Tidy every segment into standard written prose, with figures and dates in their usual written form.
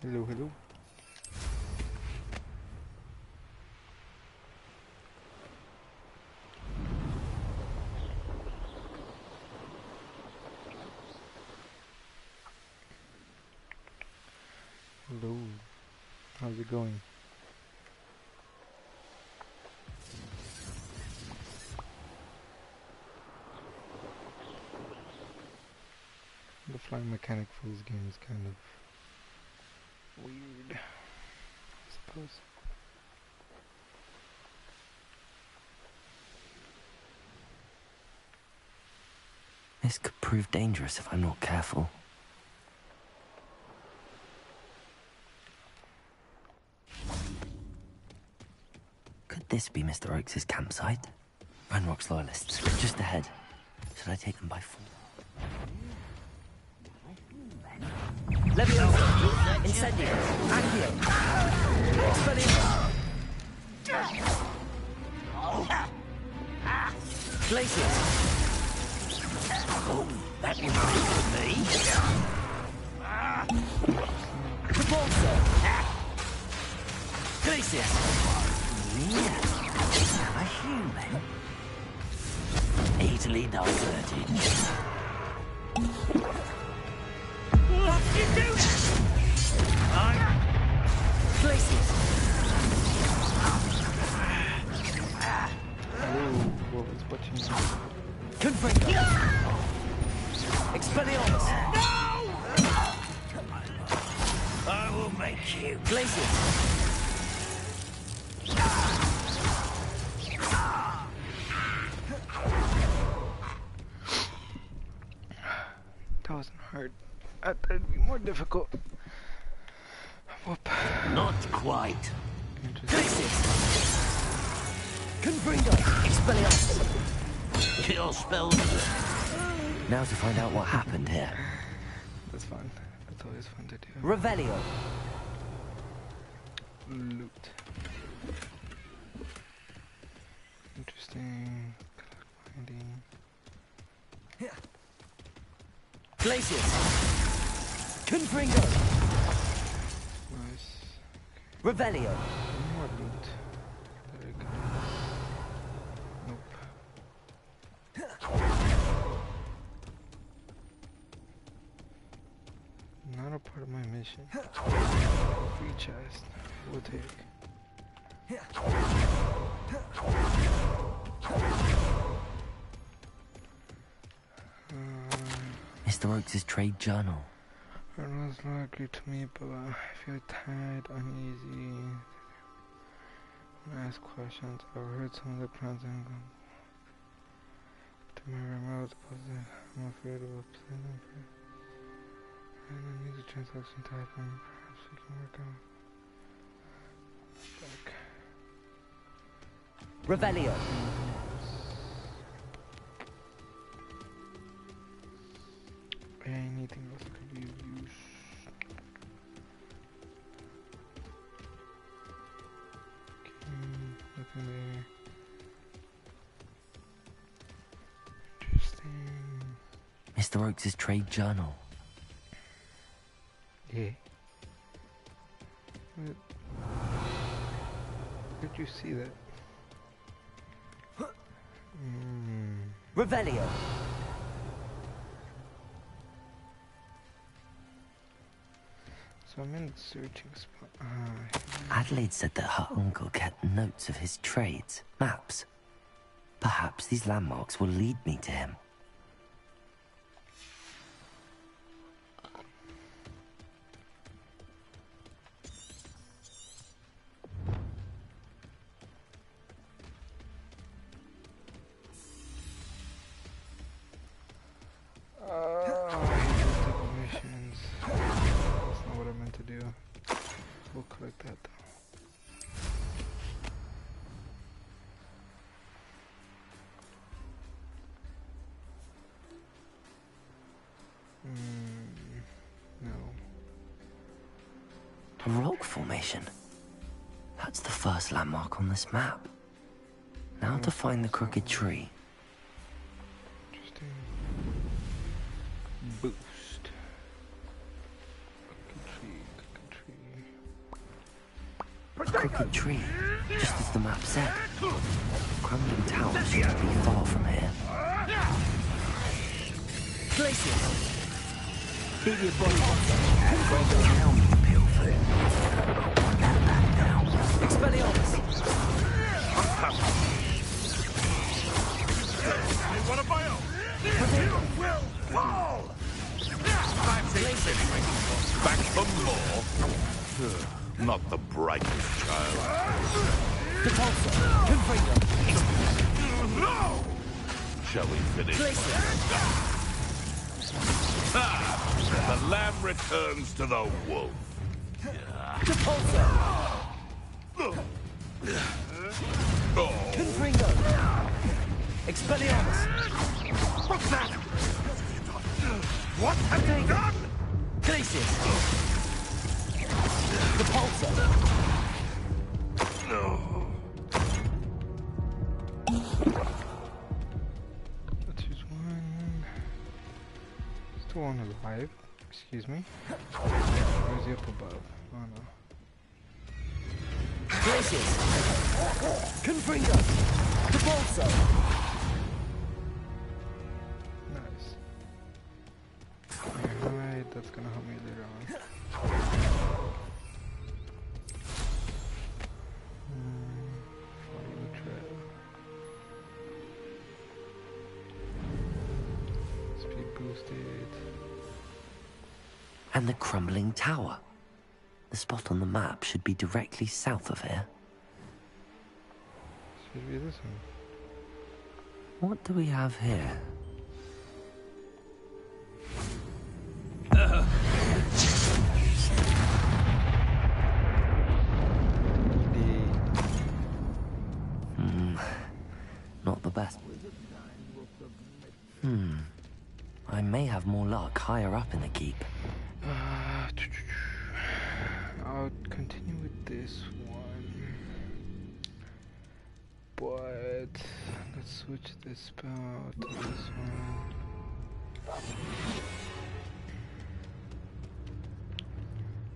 Hello, hello. Hello. How's it going? The flying mechanic for this game is kind of weird, I suppose. This could prove dangerous if I'm not careful. Could this be Mr. Oakes' campsite? Ranrock's loyalists, just ahead. Should I take them by force? Leviosa! Incendio! Accio! Expelliarmus! Glacius! Oh, that was good for me! Repulsor! Glacius! Yeah, a human. Easily diverted. What you do? Glacius! Oh, what was watching? Confringo! Expelliarmus! No! I will make you. Glacius! That wasn't hard. I thought it'd be more difficult. Whoop. Not quite. Glacius! Confringo! Expelliarmus! Kill spells. Now to find out what happened here. That's fun. That's always fun to do. Revelio! Loot. Interesting. Finding. Glacius! Confringo! Nice. Revelio! More loot. Very good. Nope. Not a part of my mission. Free chest. We'll take. Mr. Oakes' trade journal. It was likely to me, but I feel tired, uneasy. When I ask questions, I've heard some of the plans and to my remote positive. I'm afraid of a pleasant. I don't need the transaction to happen. Perhaps we can work out. Back. Revelio! Anything else could be of use. Okay, nothing there. Interesting. Mr. Oakes' trade journal. Yeah. Where'd you see that? Revelio! So I'm in the searching spot. Adelaide said that her uncle kept notes of his trades, maps. Perhaps these landmarks will lead me to him. Missions. That's not what I meant to do. We'll collect that though. No. A rock formation. That's the first landmark on this map. Now to find the crooked tree. Interesting. Boost. Good tree, good tree. Crooked tree, just as the map said. Crumbling tower shouldn't be far from here. Glaciers. Keep your body hot. Helm, Pilfer. That now. Expelliarmus. You want to bail? You will fall! Back for more? Not the brightest child. Depulsor. Confringo. No! Shall we finish? The lamb returns to the wolf. Depulsor. Oh. Confringo. Expelliarmus. What's that? What have you done? Glaciers. Depulsor. No. Let's use one. Still one alive. Excuse me. Where's he up above? Oh no. Glaciers. Confringo. Depulsor. Nice. Alright, that's gonna help me later on. Follow the trail. Speed boosted. And the crumbling tower. The spot on the map should be directly south of here. Should be this one. What do we have here? Not the best. I may have more luck higher up in the keep. I'll continue with this one. But let's switch this spell to this one.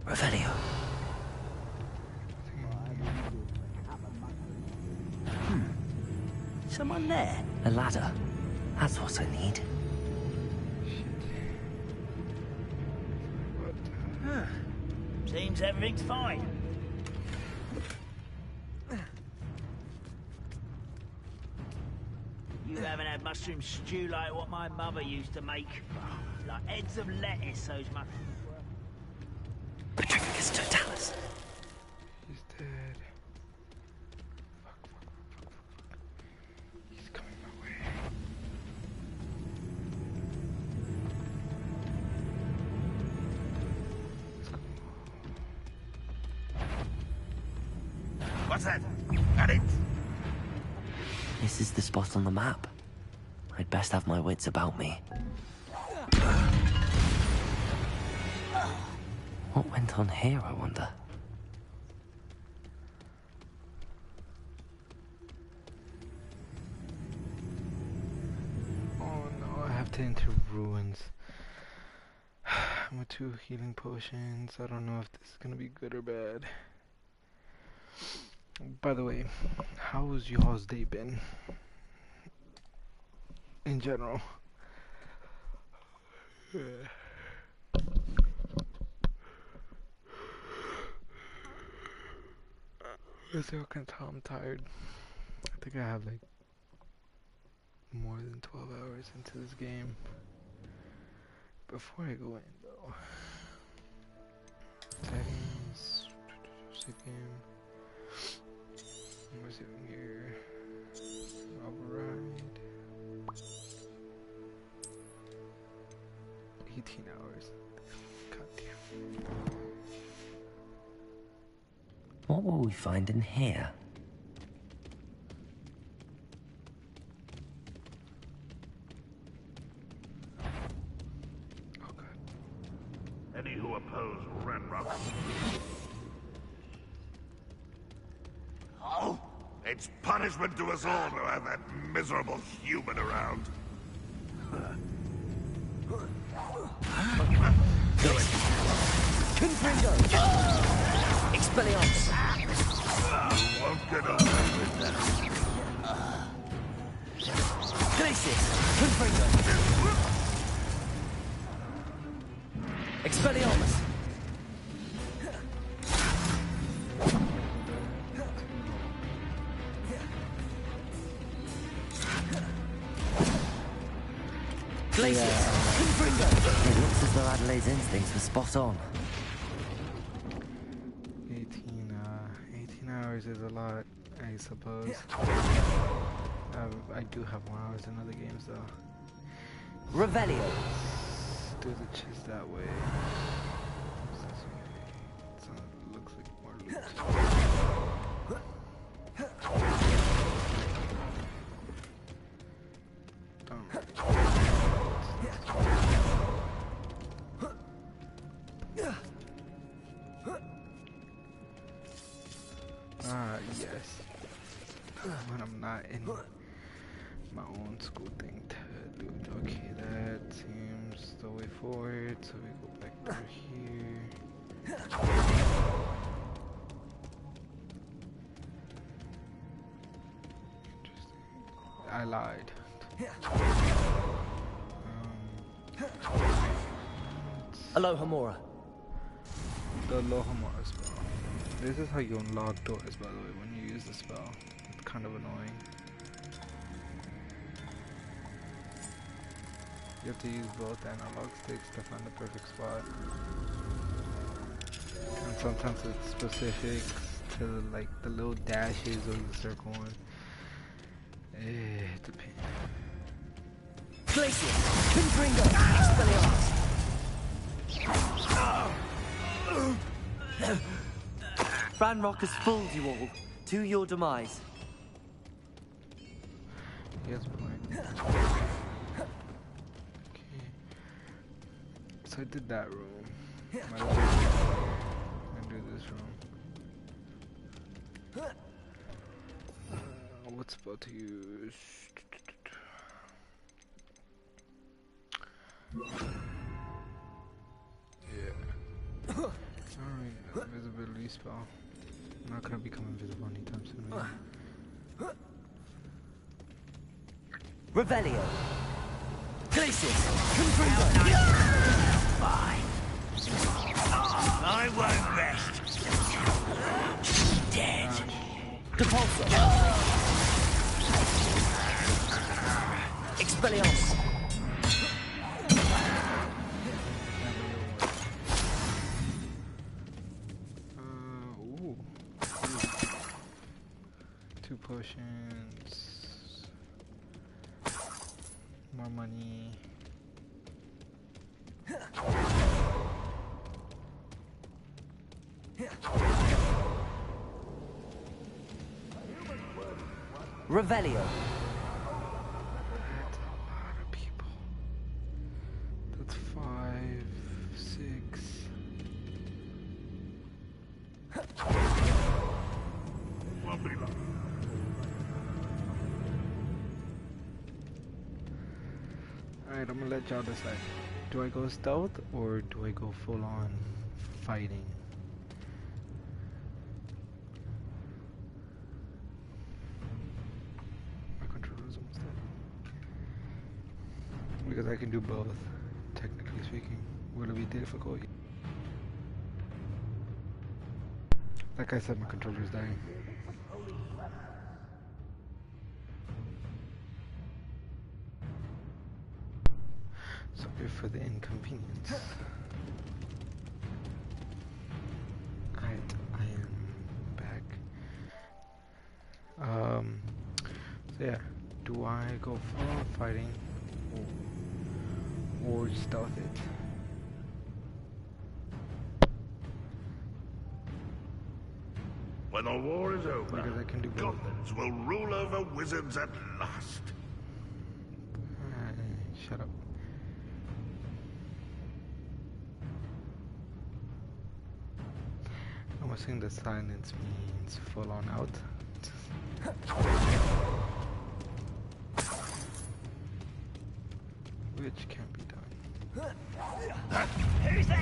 Revelio. Someone there? A ladder. That's what I need. Seems everything's fine. You haven't had mushroom stew like what my mother used to make. Like heads of lettuce, those mushrooms were. Patricus totalis. He's dead. Fuck. He's coming my way. What's that? Got it! This is the spot on the map. I'd best have my wits about me. What went on here, I wonder? Oh no, I have to enter ruins. I'm with 2 healing potions. I don't know if this is gonna be good or bad. By the way, how's y'all's day been? In general. As you can tell, I'm tired. I think I have like more than 12 hours into this game. Before I go in though, settings, save game. What's it in here? Override. 18 hours. God damn. What will we find in here? Oh god. Any who oppose Ranrock. Oh! It's punishment to us all to have that miserable human around. Confringo. Expelliarmus. Get over with that. Glacius! Confringo! Expelliarmus! Glacius! Confringo! It looks as though Adelaide's instincts were spot on. 18 hours is a lot, I suppose. I do have more hours in other games though. Revelio! Let's do the chest that way. So it looks like more loot. Yes. When I'm not in my own school thing to do it. Okay, that seems the way forward, so we go back through here. Interesting. I lied. Alohomora. The Alohomora spell. This is how you unlock doors, by the way, when you use the spell. It's kind of annoying. You have to use both analog sticks to find the perfect spot. And sometimes it's specific to like the little dashes or the circle one. It's a pain. Glacius! Confringo! Expelliarmus! Ranrock has fooled you all. To your demise. He has a point. Okay. So I did that room. Might as well and do this room. What spell to use? Yeah. Alright, invisibility spell. I'm not gonna become invisible anytime soon. Right? Revelio. Glacius. Confringo. Fine. I won't rest. Dead. Depulso. Expelliarmus. Ooh. 2 potions. More money. Revelio. That's a lot of people. That's 5, 6. Alright, I'm gonna let y'all decide. Do I go stealth or do I go full on fighting? My controller's almost dead. Because I can do both, technically speaking. Will it be difficult? Like I said, my controller's dying. Sorry for the inconvenience. Alright, I am back. So yeah, do I go full on fighting or stealth it? When the war is over, Because I can do both. goblins will rule over wizards at last. Shut up. I'm assuming the silence means full on out. Which can be done. Who's there?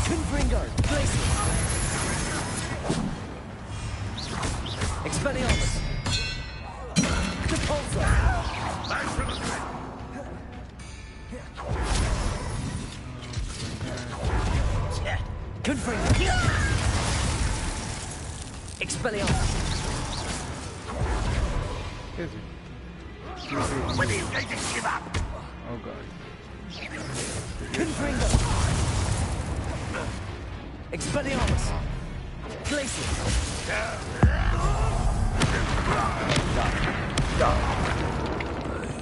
Confringo. Glacius. Expelliarmus! Repulsor! Confringo! Expelliarmus! Is it? When are you going to give up? Oh god. Confringo! Expelliarmus! Glacier!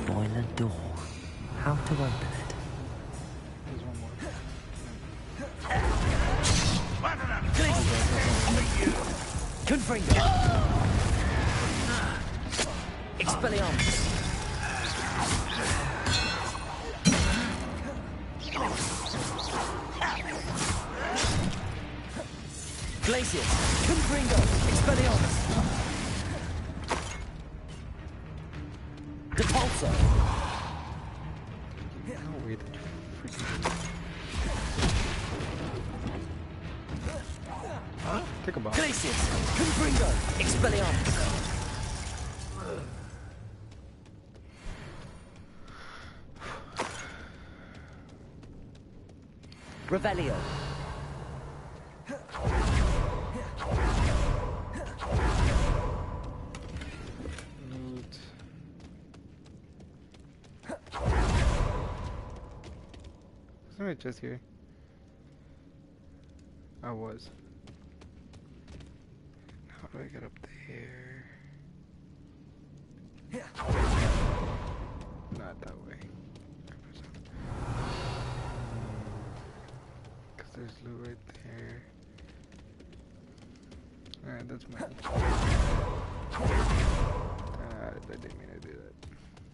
Boiler door. How to open it? There's one more. Confringo! Expelliarmus! Glacier! Confringo! Expelliarmus! Repulsor! No, wait. Huh? Take a box. Glacier! Confringo! Expelliarmus! Revelio! Loot. Isn't it just here? I was. How do I get up there? Not that way. Because there's loot right there. Alright, that's mine. I didn't mean to do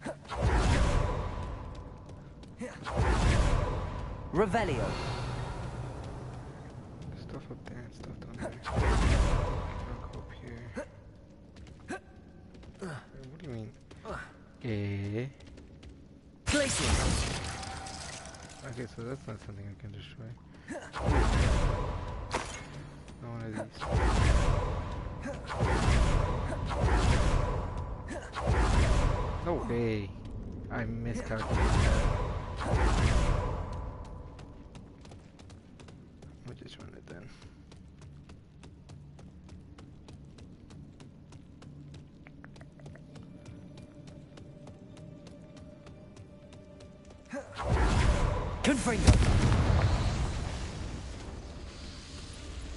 that. Revelio! There's stuff up there and stuff down there. I'll go up here. What do you mean? Glacier! Okay, so that's not something I can destroy. Not one of these. No way. I miscalculated that. I'll just run it then. Confringo!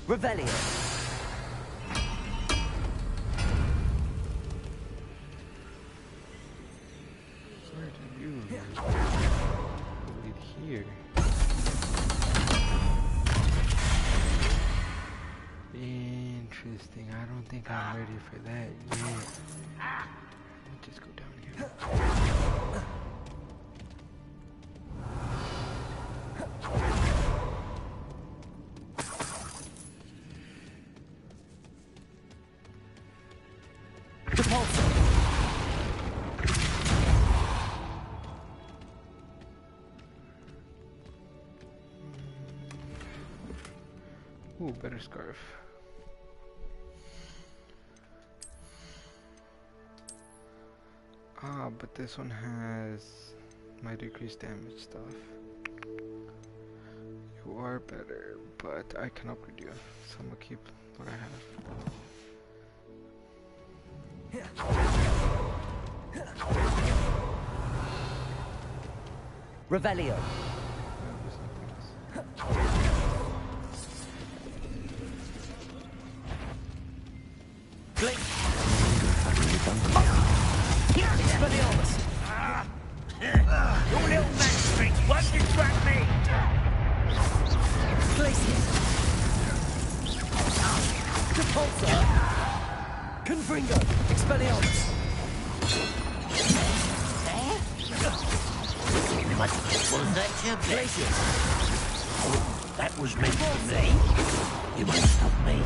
Revelio! Where do you lead here? Interesting. I don't think I'm ready for that yet. Let me just go down here. Repulsor! Ooh, better scarf. Ah, but this one has my decreased damage stuff. You are better, but I can upgrade you, so I'm gonna keep what I have. Revelio! There's nothing else. Blink! Expelliarmus! Your little match trick won't distract me! Glacier! Repulsor! Confringo! Expelliarmus! Was that your Glacier! That was meant for me. You won't stop me.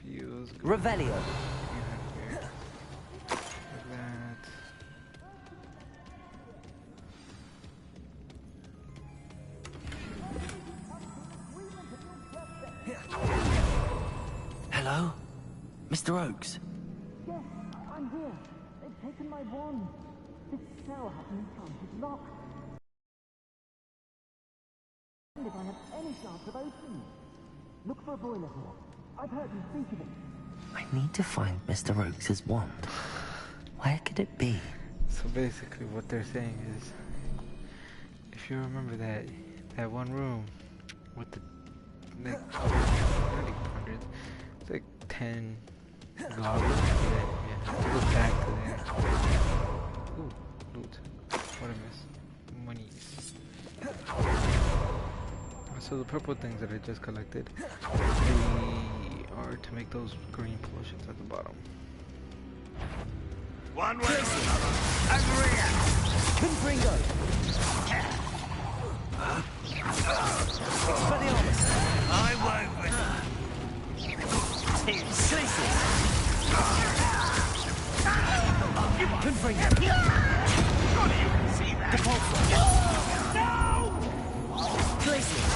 Feels good. Revelio. Like that. Hello? Mr. Oakes? Yes, I'm here. They've taken my wand. This cell has an enchanted lock. And if I have any chance of opening it. Look for a boiler here. I've heard you speak of it. I need to find Mr. Oakes' wand. Where could it be? So basically what they're saying is, if you remember that one room with the like, not even hundreds, it's like 10 goblins. Yeah, have to go back to there. Ooh, loot. What I miss? Monies. So the purple things that I just collected, they are to make those green potions at the bottom. One way or another. Agria! Confringo! Expelliarmus! I won't win. Glacius! Confringo! Surely you can see that. Depulso! No! Glacius!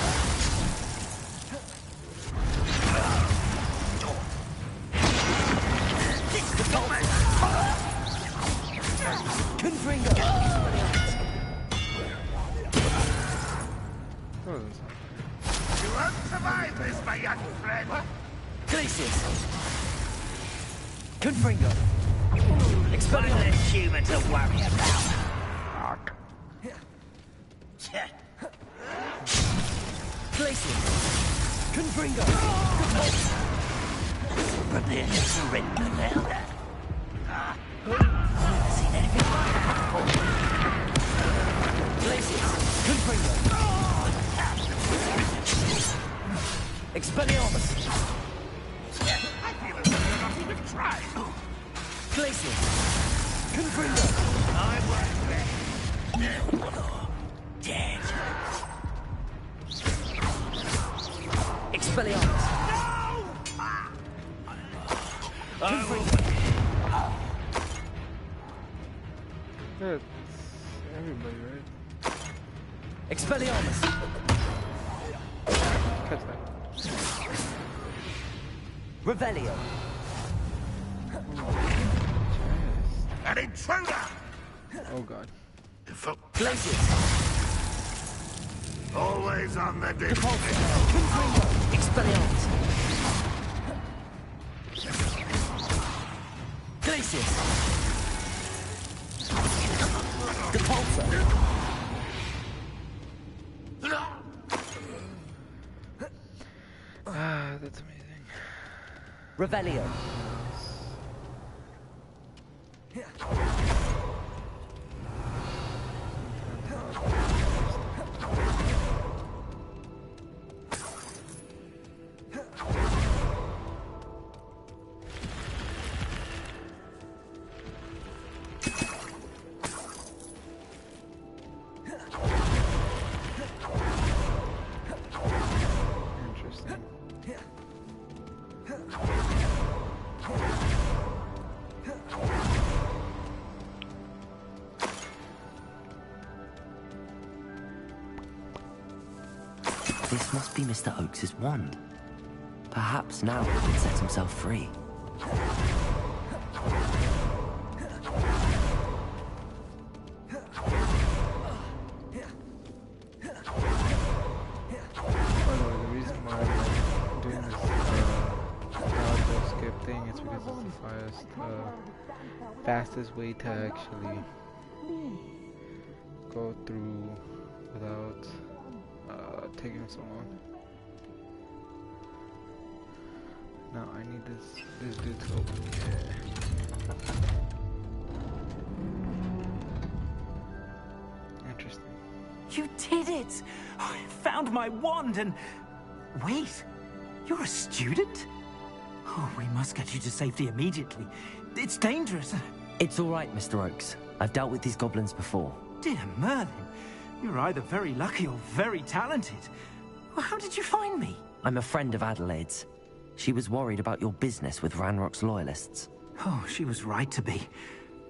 Confringo! That doesn't sound fair. You won't survive this, my young friend. Glacius! Confringo! One Expelliarmus! less human to worry about. Glacius! Confringo! Prepare to surrender now. Glacius! Confringo! Expelliarmus! I feel as though you're not even trying. Glacius! Confringo! I won't win. Dead. Expelliarmus! Confringo! That's everybody, right? Expelliarmus! Catch that. Revelio! An intruder! Oh god. Glacius! Always on the defense. Depulso! Confringo! Expelliarmus! Glacius! Depulso! Ah, that's amazing. Revelio! Interesting. This must be Mr. Oakes' wand. Perhaps now he can set himself free. By the way, the reason why I'm doing this dodge skip thing is because it's the fastest way to actually go through without taking so long. Now I need this dude to open. Yeah. Interesting. You did it! I found my wand and... Wait, you're a student? Oh, we must get you to safety immediately. It's dangerous. It's all right, Mr. Oakes. I've dealt with these goblins before. Dear Merlin, you're either very lucky or very talented. Well, how did you find me? I'm a friend of Adelaide's. She was worried about your business with Ranrock's loyalists. Oh, she was right to be.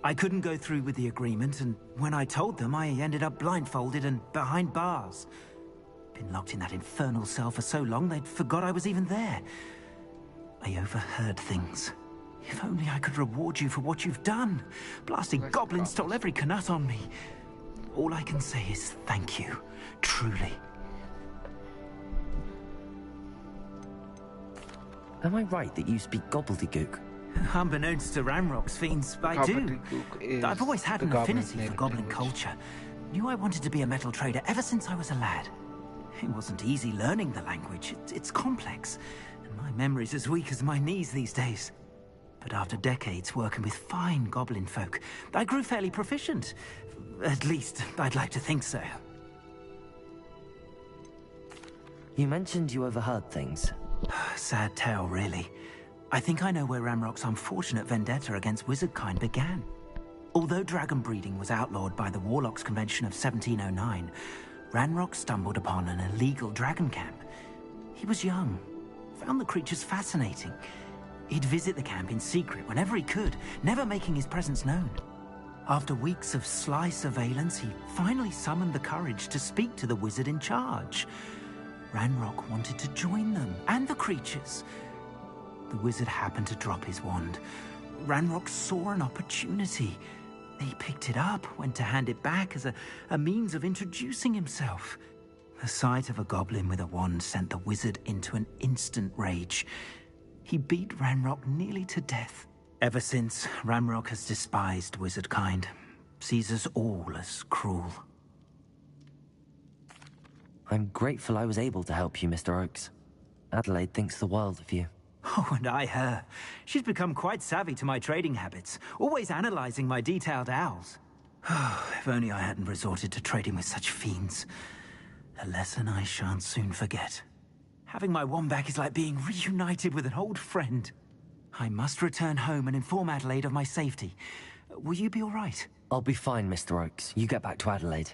I couldn't go through with the agreement, and when I told them, I ended up blindfolded and behind bars. Been locked in that infernal cell for so long, they'd forgot I was even there. I overheard things. If only I could reward you for what you've done. Blasted goblins stole every Knut on me. All I can say is thank you. Truly. Am I right that you speak gobbledygook? Unbeknownst to Ranrock's fiends, I do. I've always had an affinity for goblin culture. Knew I wanted to be a metal trader ever since I was a lad. It wasn't easy learning the language. It's complex, and my memory's as weak as my knees these days. But after decades working with fine goblin folk, I grew fairly proficient. At least, I'd like to think so. You mentioned you overheard things. Sad tale, really. I think I know where Ranrock's unfortunate vendetta against wizardkind began. Although dragon breeding was outlawed by the Warlocks Convention of 1709, Ranrock stumbled upon an illegal dragon camp. He was young, found the creatures fascinating. He'd visit the camp in secret whenever he could, never making his presence known. After weeks of sly surveillance, he finally summoned the courage to speak to the wizard in charge. Ranrock wanted to join them, and the creatures. The wizard happened to drop his wand. Ranrock saw an opportunity. He picked it up, went to hand it back as a means of introducing himself. The sight of a goblin with a wand sent the wizard into an instant rage. He beat Ranrock nearly to death. Ever since, Ranrock has despised wizardkind, sees us all as cruel. I'm grateful I was able to help you, Mr. Oakes. Adelaide thinks the world of you. Oh, and I her. She's become quite savvy to my trading habits, always analyzing my detailed owls. If only I hadn't resorted to trading with such fiends. A lesson I shan't soon forget. Having my wand back is like being reunited with an old friend. I must return home and inform Adelaide of my safety. Will you be all right? I'll be fine, Mr. Oakes. You get back to Adelaide.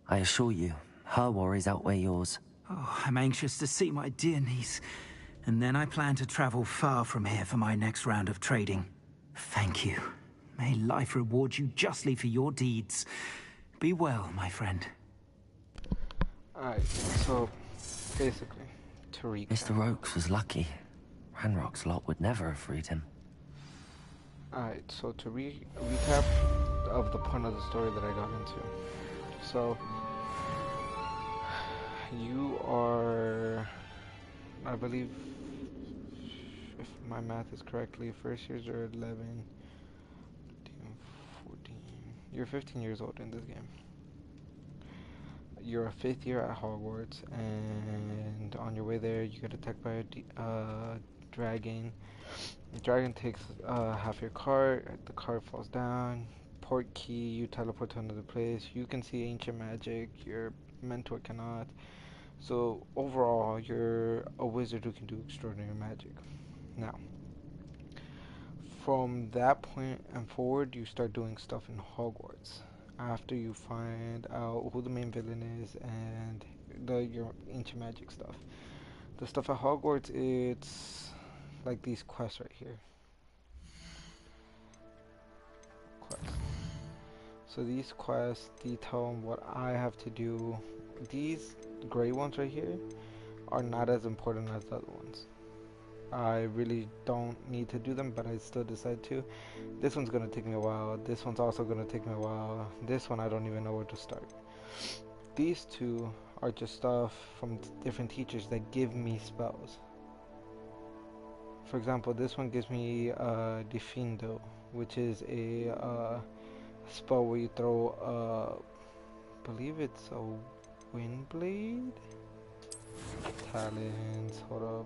I assure you, her worries outweigh yours. Oh, I'm anxious to see my dear niece. And then I plan to travel far from here for my next round of trading. Thank you. May life reward you justly for your deeds. Be well, my friend. Alright, so basically, to recap. Mr. Oakes was lucky. Ranrock's lot would never have freed him. Alright, so to recap of the point of the story that I got into. So, you are, I believe, if my math is correctly, first years are 11, 14, you're 15 years old in this game. You're a 5th year at Hogwarts, and on your way there you get attacked by a dragon. The dragon takes half your cart, the cart falls down, port key, you teleport to another place, you can see ancient magic, your mentor cannot. So overall, you're a wizard who can do extraordinary magic. Now, from that point and forward, you start doing stuff in Hogwarts. After you find out who the main villain is and your ancient magic stuff. The stuff at Hogwarts, it's like these quests right here. Quests. So these quests detail what I have to do. These gray ones right here are not as important as the other ones. I really don't need to do them, but I still decide to. This one's gonna take me a while. This one's also gonna take me a while. This one I don't even know where to start. These two are just stuff from different teachers that give me spells. For example, this one gives me Defindo, which is a spell where you throw I believe it's a wind blade? Talents, hold up.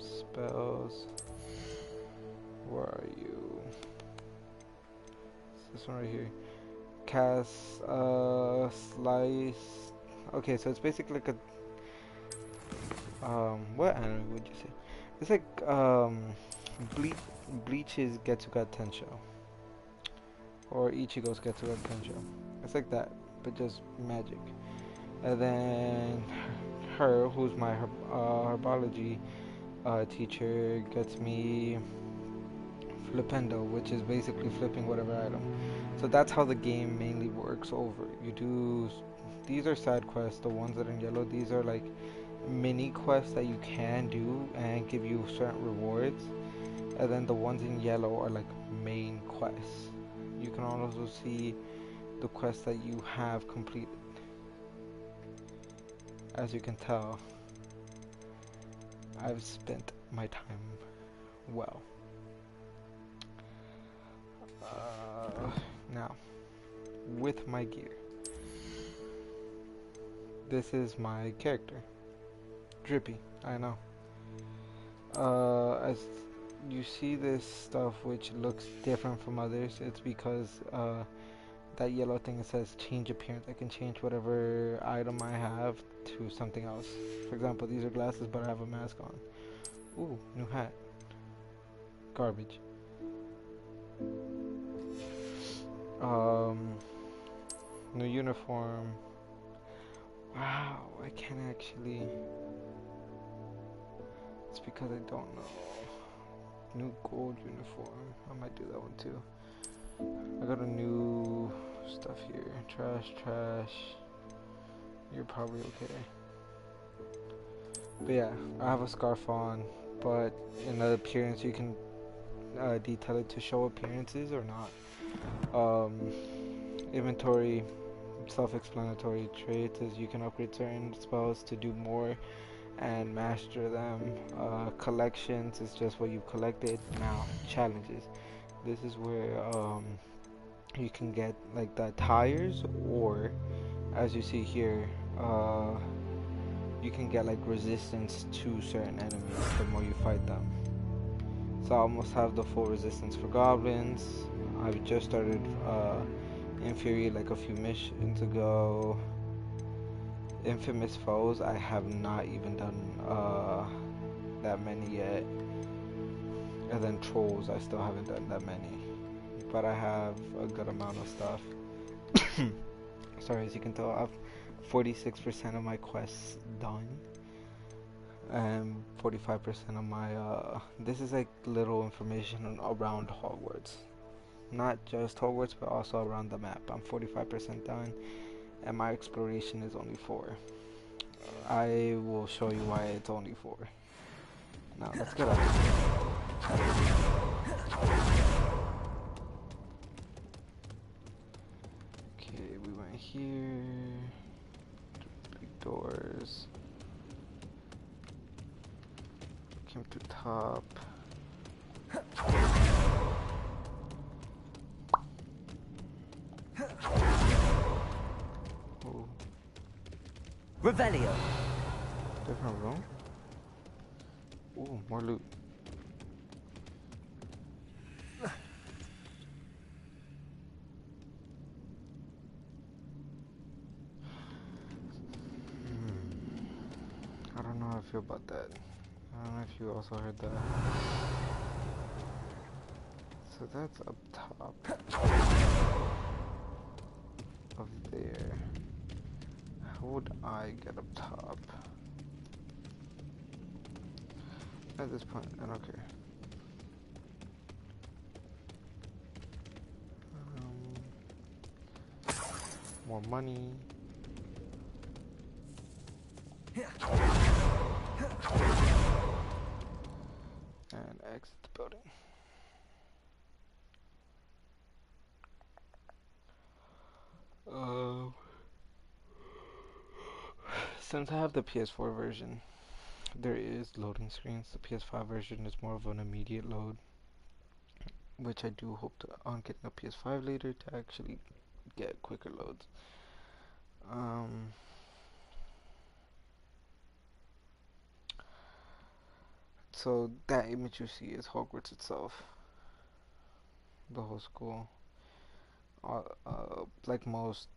Spells. Where are you? It's this one right here. Cast, slice. Okay, so it's basically like a what anime would you say? It's like Bleach's Getsuga Tensho, or Ichigo's Getsuga Tensho. It's like that, but just magic. And then her, who's my herbology, teacher gets me Flipendo, which is basically flipping whatever item. So that's how the game mainly works over. You do, these are side quests, the ones that are in yellow, these are like mini quests that you can do and give you certain rewards. And then the ones in yellow are like main quests. You can also see the quests that you have completed. As you can tell, I've spent my time well. Now, with my gear, this is my character. Drippy, I know. As you see this stuff which looks different from others, it's because that yellow thing that says change appearance. I can change whatever item I have to something else. For example, these are glasses, but I have a mask on. Ooh, new hat. Garbage. New uniform. Wow, I can't actually. It's because I don't know. New gold uniform. I might do that one too. I got a new stuff here. Trash, trash. You're probably okay. But yeah, I have a scarf on, but in the appearance you can detail it to show appearances or not. Inventory, self-explanatory. Traits is you can upgrade certain spells to do more and master them. Collections is just what you collected. Now, challenges. This is where you can get like the tires, or as you see here, you can get like resistance to certain enemies the more you fight them. So I almost have the full resistance for goblins. I've just started Inferi like a few missions ago. Infamous foes, I have not even done that many yet. And then trolls, I still haven't done that many. But I have a good amount of stuff. Sorry, as you can tell, I have 46% of my quests done. And 45% of my, this is like little information around Hogwarts. Not just Hogwarts, but also around the map. I'm 45% done, and my exploration is only 4. I will show you why it's only 4. Now, let's get out of here. Okay, we went here. Big doors. Came to top. Ooh. Revelio. Different room. Ooh, more loot. I don't know how I feel about that. I don't know if you also heard that. So that's up top of there. How would I get up top? At this point, I don't care. More money. And exit the building. Since I have the PS4 version, there is loading screens. The PS5 version is more of an immediate load, which I do hope to on getting a PS5 later to actually get quicker loads. So that image you see is Hogwarts itself, the whole school. Like most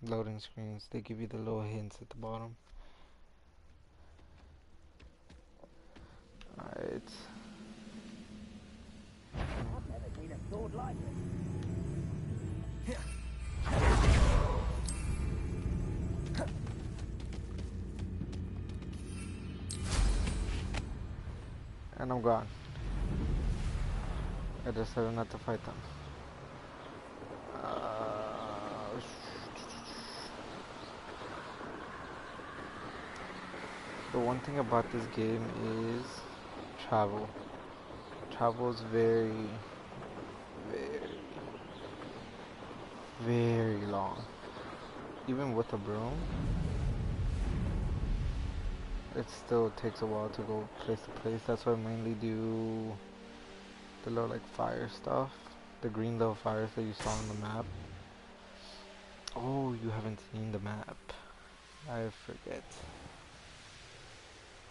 loading screens, they give you the little hints at the bottom. Alright. I've never seen a sword like it. And I'm gone. I decided not to fight them. The one thing about this game is travel. Travel is very, very, very long. Even with a broom, it still takes a while to go place to place. That's why I mainly do the little like fire stuff, the green little fires that you saw on the map. Oh, you haven't seen the map. I forget.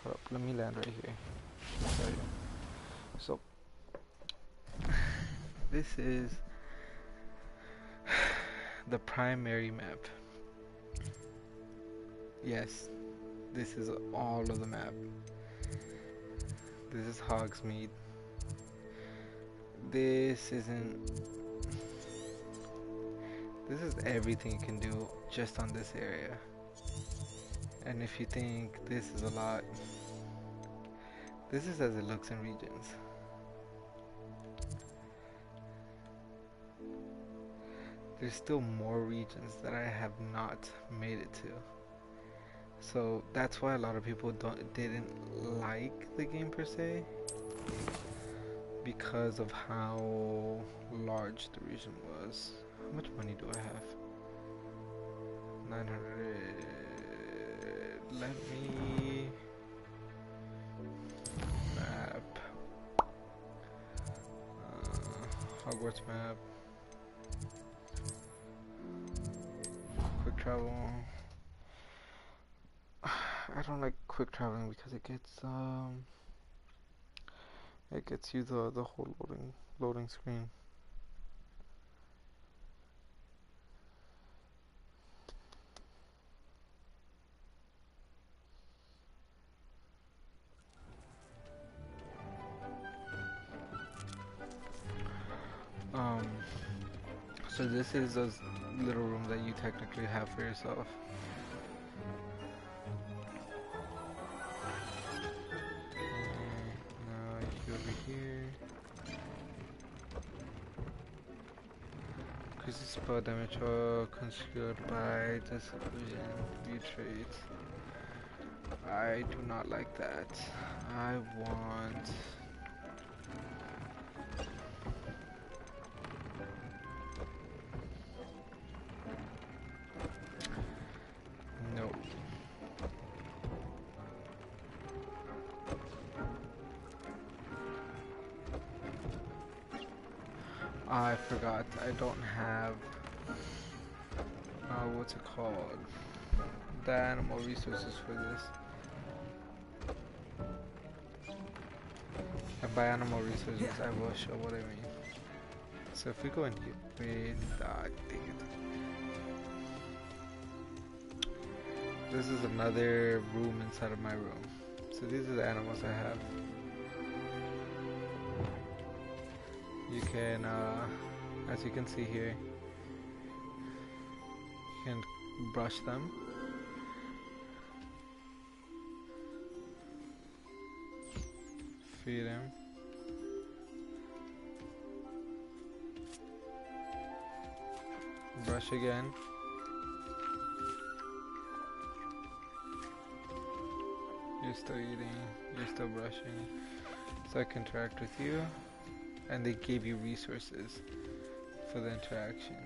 Hold up, let me land right here. There you go. So, this is the primary map. Yes, this is all of the map. This is Hogsmeade. This is everything you can do just on this area. And if you think this is a lot, this is as it looks in regions. There's still more regions that I have not made it to. So that's why a lot of people didn't like the game per se, because of how large the region was. How much money do I have? 900. Let me map. Hogwarts map. Quick travel. I don't like quick traveling because it gets you the whole loading screen. So this is a little room that you technically have for yourself. Now you over here. Increases spell damage or concealed by disillusion. View traits. I do not like that. I want... No. I forgot. I don't have... what's it called? The animal resources for this. And by animal resources, I will show what I mean. So if we go in here, wait, dang it. This is another room inside of my room. So these are the animals I have. You can, as you can see here, you can brush them. Feed him. Brush again. You're still eating, you're still brushing. So I can interact with you. And they gave you resources for the interaction.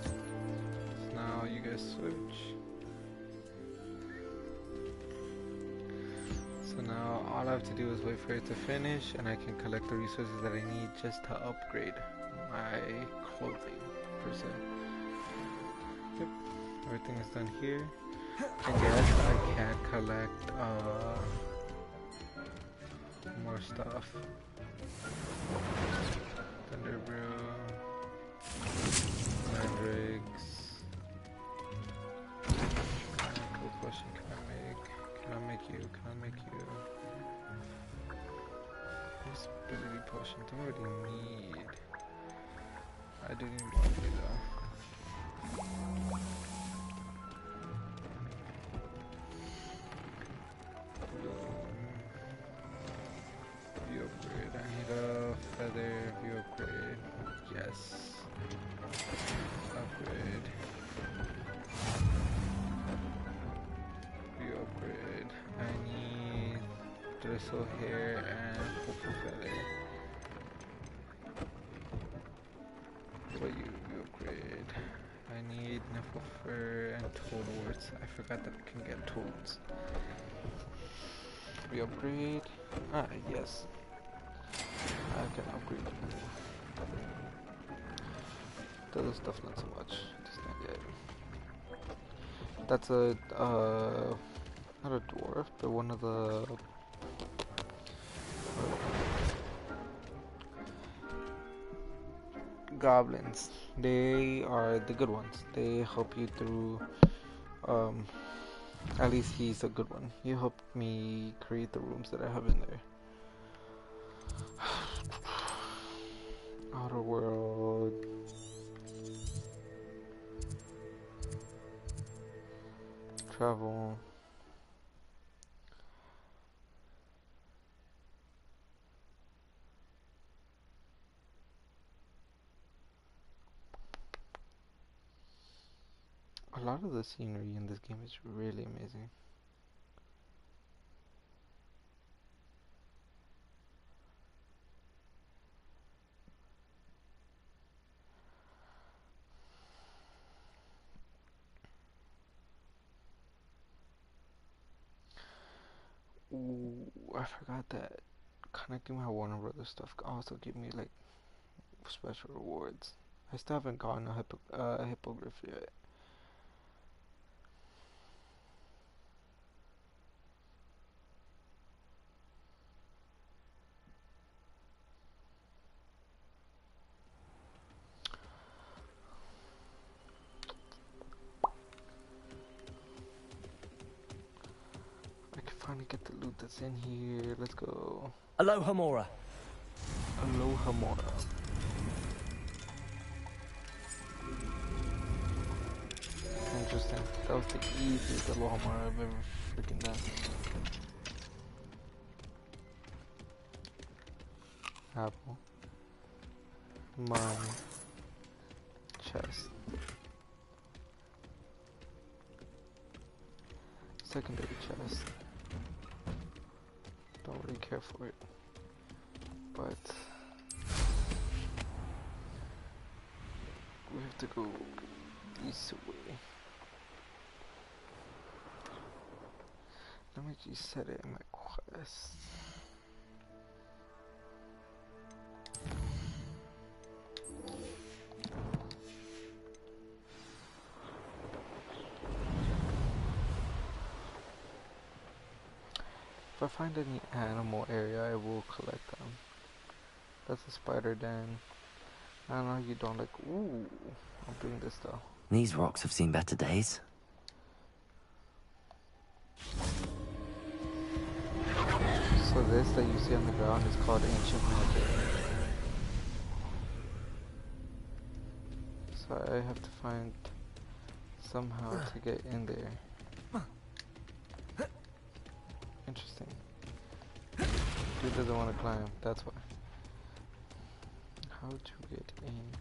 So now you guys switch. So now all I have to do is wait for it to finish and I can collect the resources that I need just to upgrade my clothing per se. Yep, everything is done here. And yes, I can collect more stuff. Thunder Brew, Mandrakes. Cool potion can I make? Can I make you? Can I make you? Ability potion, don't really need. I do need one of you though. drizzle hair and purple feather. What you upgrade? I need nipple fur and toad warts. I forgot that I can get toads. We upgrade. Ah, yes. I can upgrade more. The other stuff not so much. Just not yet. That's a not a dwarf, but one of the goblins. They are the good ones. They help you through. At least he's a good one. He helped me create the rooms that I have in there. Outer world. Travel. A lot of the scenery in this game is really amazing. Ooh, I forgot that connecting my Warner Brothers stuff also give me like special rewards. I still haven't gotten a hippogriff yet. I can finally get the loot that's in here. Let's go. Aloha Mora. Aloha Mora. Interesting. That was the easiest Aloha Mora I've ever freaking done. Apple. Money. Chest. Secondary chest. Don't really care for it. But we have to go this way. Let me just set it in my quest. If I find any animal area, I will collect them. That's a spider den. I don't know, you don't like. Ooh, I'll bring this though. These rocks have seen better days. So this that you see on the ground is called ancient magic. So I have to find somehow to get in there. Interesting. Dude doesn't want to climb, that's why. How to get in?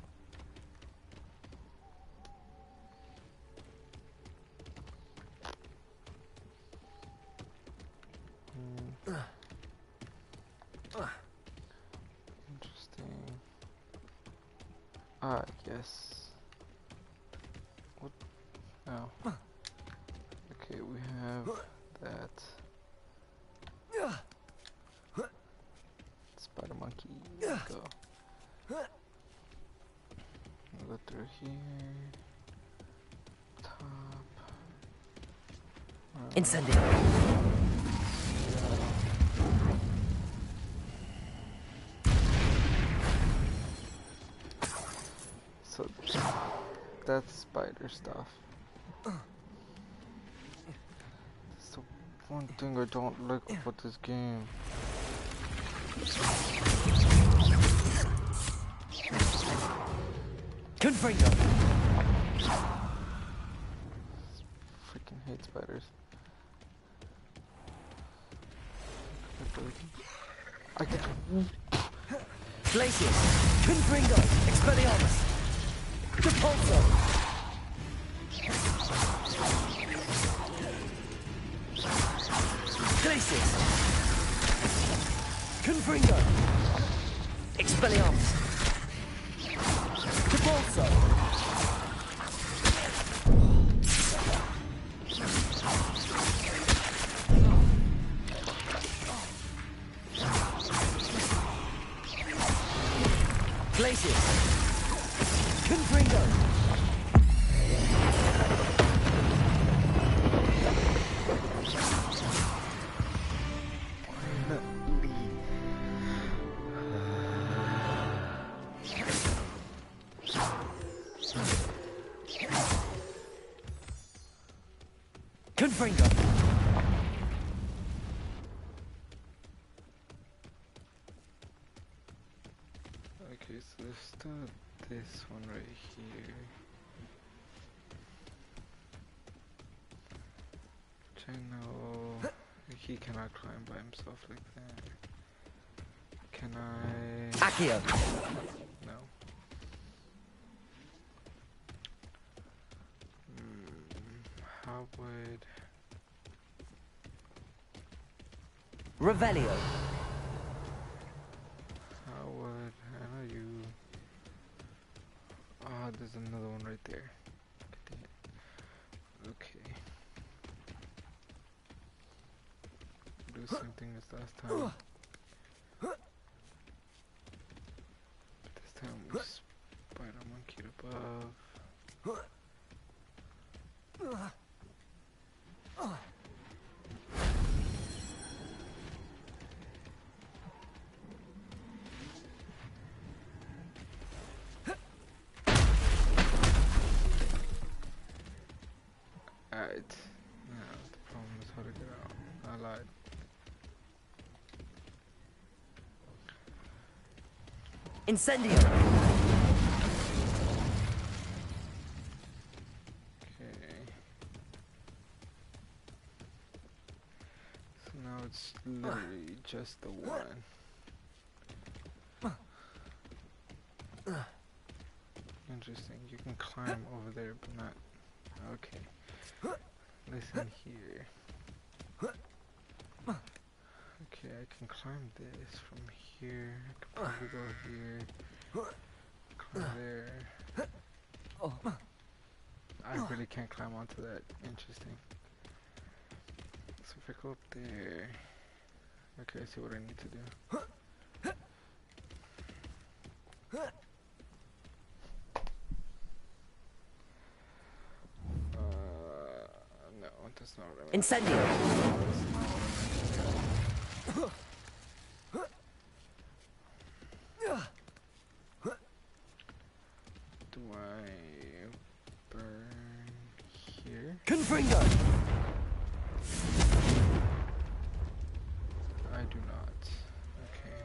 Interesting. Ah, yes. What? Oh. Okay, we have that. Spider monkey. Let's go. We'll go through here. Top. Incendio. So that's spider stuff. That's the one thing I don't like about this game. Confringo. Freaking hate spiders. I can. Glacius. Confringo. Expelliarmus. Repulso. Glacius. Confringo! Expelliarmus! Repulso! Glacius! Confringo! Confringo! Okay, so let's start this one right here. Which I know he cannot climb by himself like that. Can I? Accio! No. How would? Revelio! How would? I know you. Ah, there's another one right there. Okay. Do the same thing as last time. This time we spider monkey above. Alright. Now the problem is how to get out. I lied. Incendio! Okay. So now it's literally just the one. Interesting. You can climb over there, but not. Okay. Listen here. Okay, I can climb this from here. I can probably go here. Climb there. I really can't climb onto that. Interesting. So if I go up there. Okay, I see what I need to do. No, that's not what I meant. Incendio! Do I burn here? Confringo! I do not. Okay.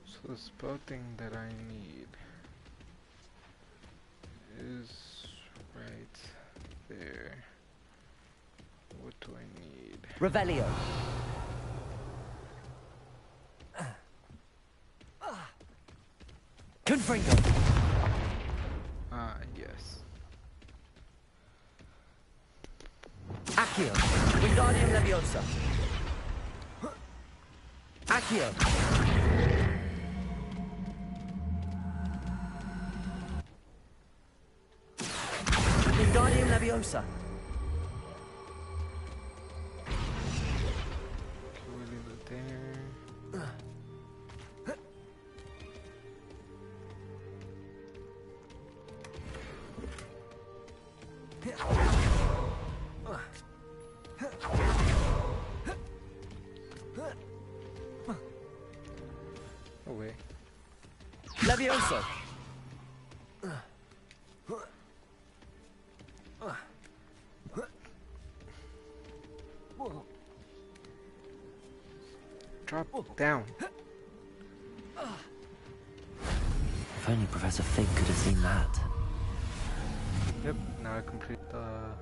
So the spell thing that I need is right there. What do I need? Revelio! Confringo! Ah, yes. Accio! Wingardium Leviosa! Accio! Wingardium Leviosa! Okay, we leave it there. Oh wait. Levioso! Drop down. If only Professor Fig could have seen that. Yep, now I complete the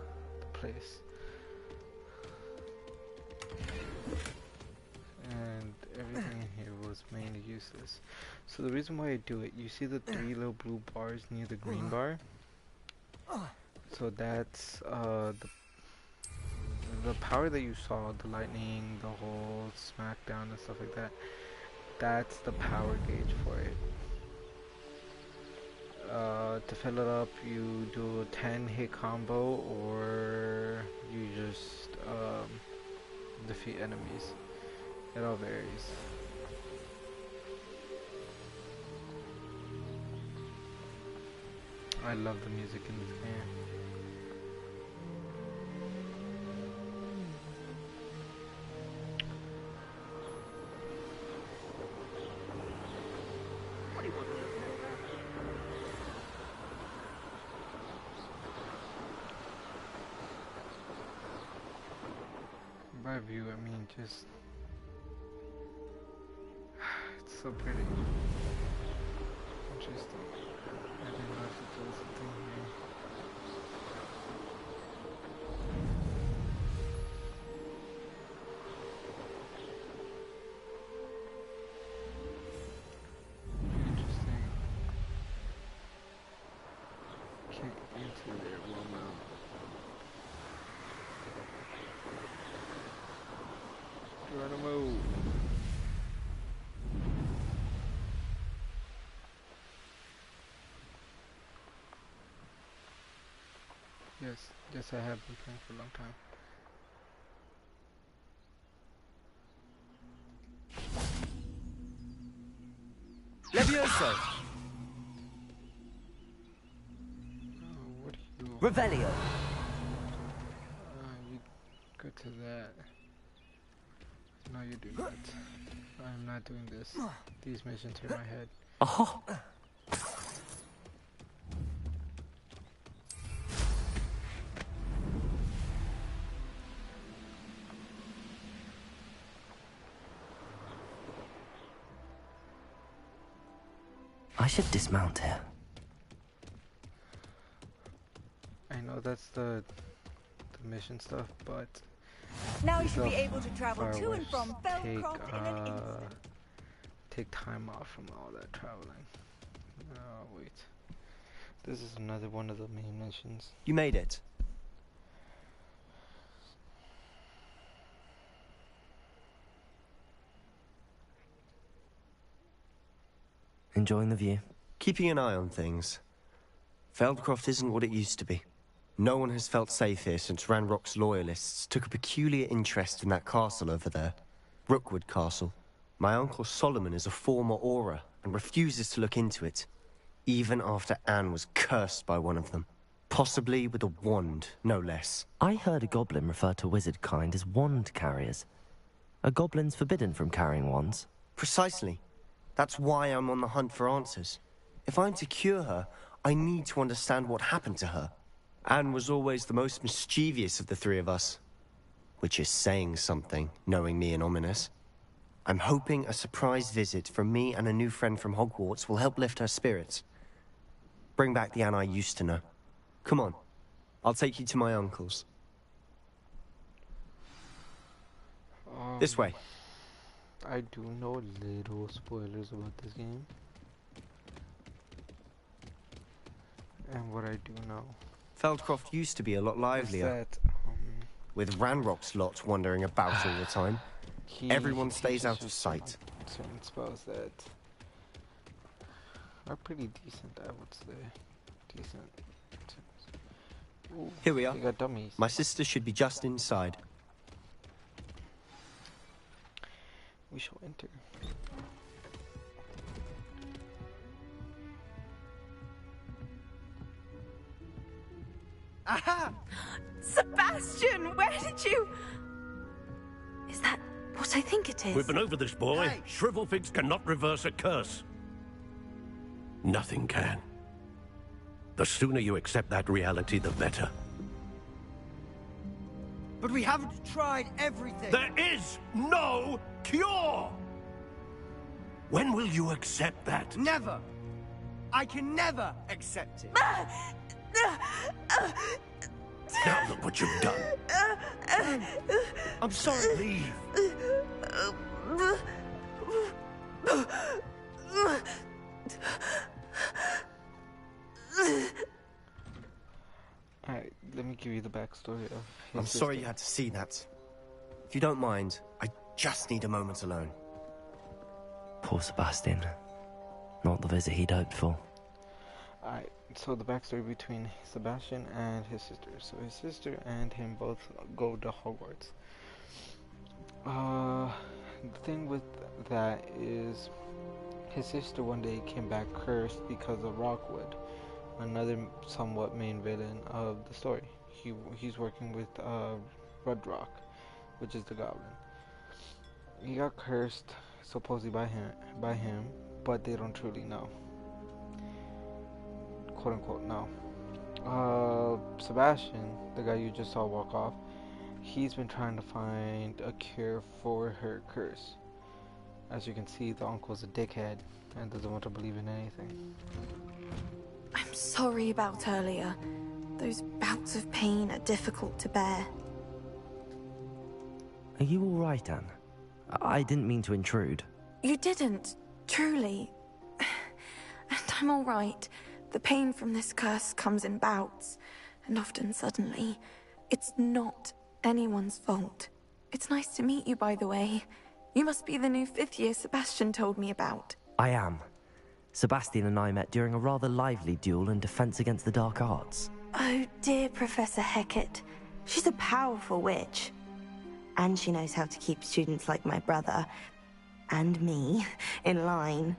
place. And everything in here was mainly used useless. So the reason why I do it, you see the 3 little blue bars near the green bar? So that's the power that you saw, the lightning, the whole smackdown and stuff like that. That's the power gauge for it. To fill it up, you do a 10 hit combo, or you just defeat enemies. It all varies. I love the music in this game. By view, I mean just... it's so pretty. Interesting. I didn't know if it was a thing here. Interesting. Can't enter there well now. Geronimo. Yes, I have been playing for a long time. Levioso! What do you... Revelio! You go to that. No, you do not. I'm not doing this. These missions are in my head. Oh! I should dismount here. I know that's the mission stuff, but Now you should be the able to travel to and from Feldcroft in an instant. take time off from all that traveling. Oh wait, this is another one of the main missions. You made it. Enjoying the view? Keeping an eye on things. Feldcroft isn't what it used to be. No one has felt safe here since Ranrock's loyalists took a peculiar interest in that castle over there. Rookwood Castle. My uncle Solomon is a former Auror and refuses to look into it, even after Anne was cursed by one of them. Possibly with a wand, no less. I heard a goblin refer to wizard kind as wand carriers. Are goblins forbidden from carrying wands? Precisely. That's why I'm on the hunt for answers. If I'm to cure her, I need to understand what happened to her. Anne was always the most mischievous of the three of us. Which is saying something, knowing me and Ominous. I'm hoping a surprise visit from me and a new friend from Hogwarts will help lift her spirits. Bring back the Anne I used to know. Come on. I'll take you to my uncle's. This way. I do know little spoilers about this game. And what I do know Feldcroft used to be a lot is livelier. that With Ranrock's lot wandering about all the time. Everyone stays out of sight. Certain spells that are pretty decent, I would say. Decent. Ooh, Here we are. they got dummies. My sister should be just inside. We shall enter. Aha! Sebastian, where did you... Is that what I think it is? We've been over this, boy. Hey. Shrivelfigs cannot reverse a curse. Nothing can. The sooner you accept that reality, the better. But we haven't tried everything. There is no cure! When will you accept that? Never! I can never accept it. Now look what you've done. I'm sorry. Leave. Alright, let me give you the backstory of his I'm sister. sorry you had to see that. If you don't mind, I just need a moment alone. Poor Sebastian. Not the visit he'd hoped for. Alright, so the backstory between Sebastian and his sister. So his sister and him both go to Hogwarts. The thing with that is his sister one day came back cursed because of Rockwood, another somewhat main villain of the story. He's working with Rudrock, which is the goblin. He got cursed supposedly by him, but they don't truly know. Quote unquote know. Sebastian, the guy you just saw walk off, he's been trying to find a cure for her curse. As you can see, the uncle's a dickhead and doesn't want to believe in anything. I'm sorry about earlier. Those bouts of pain are difficult to bear. Are you all right, Anne? I didn't mean to intrude. You didn't, truly. And I'm all right. The pain from this curse comes in bouts, and often suddenly. It's not anyone's fault. It's nice to meet you, by the way. You must be the new 5th year Sebastian told me about. I am. Sebastian and I met during a rather lively duel in Defense Against the Dark Arts. Oh, dear Professor Hecat. She's a powerful witch. And she knows how to keep students like my brother, and me, in line.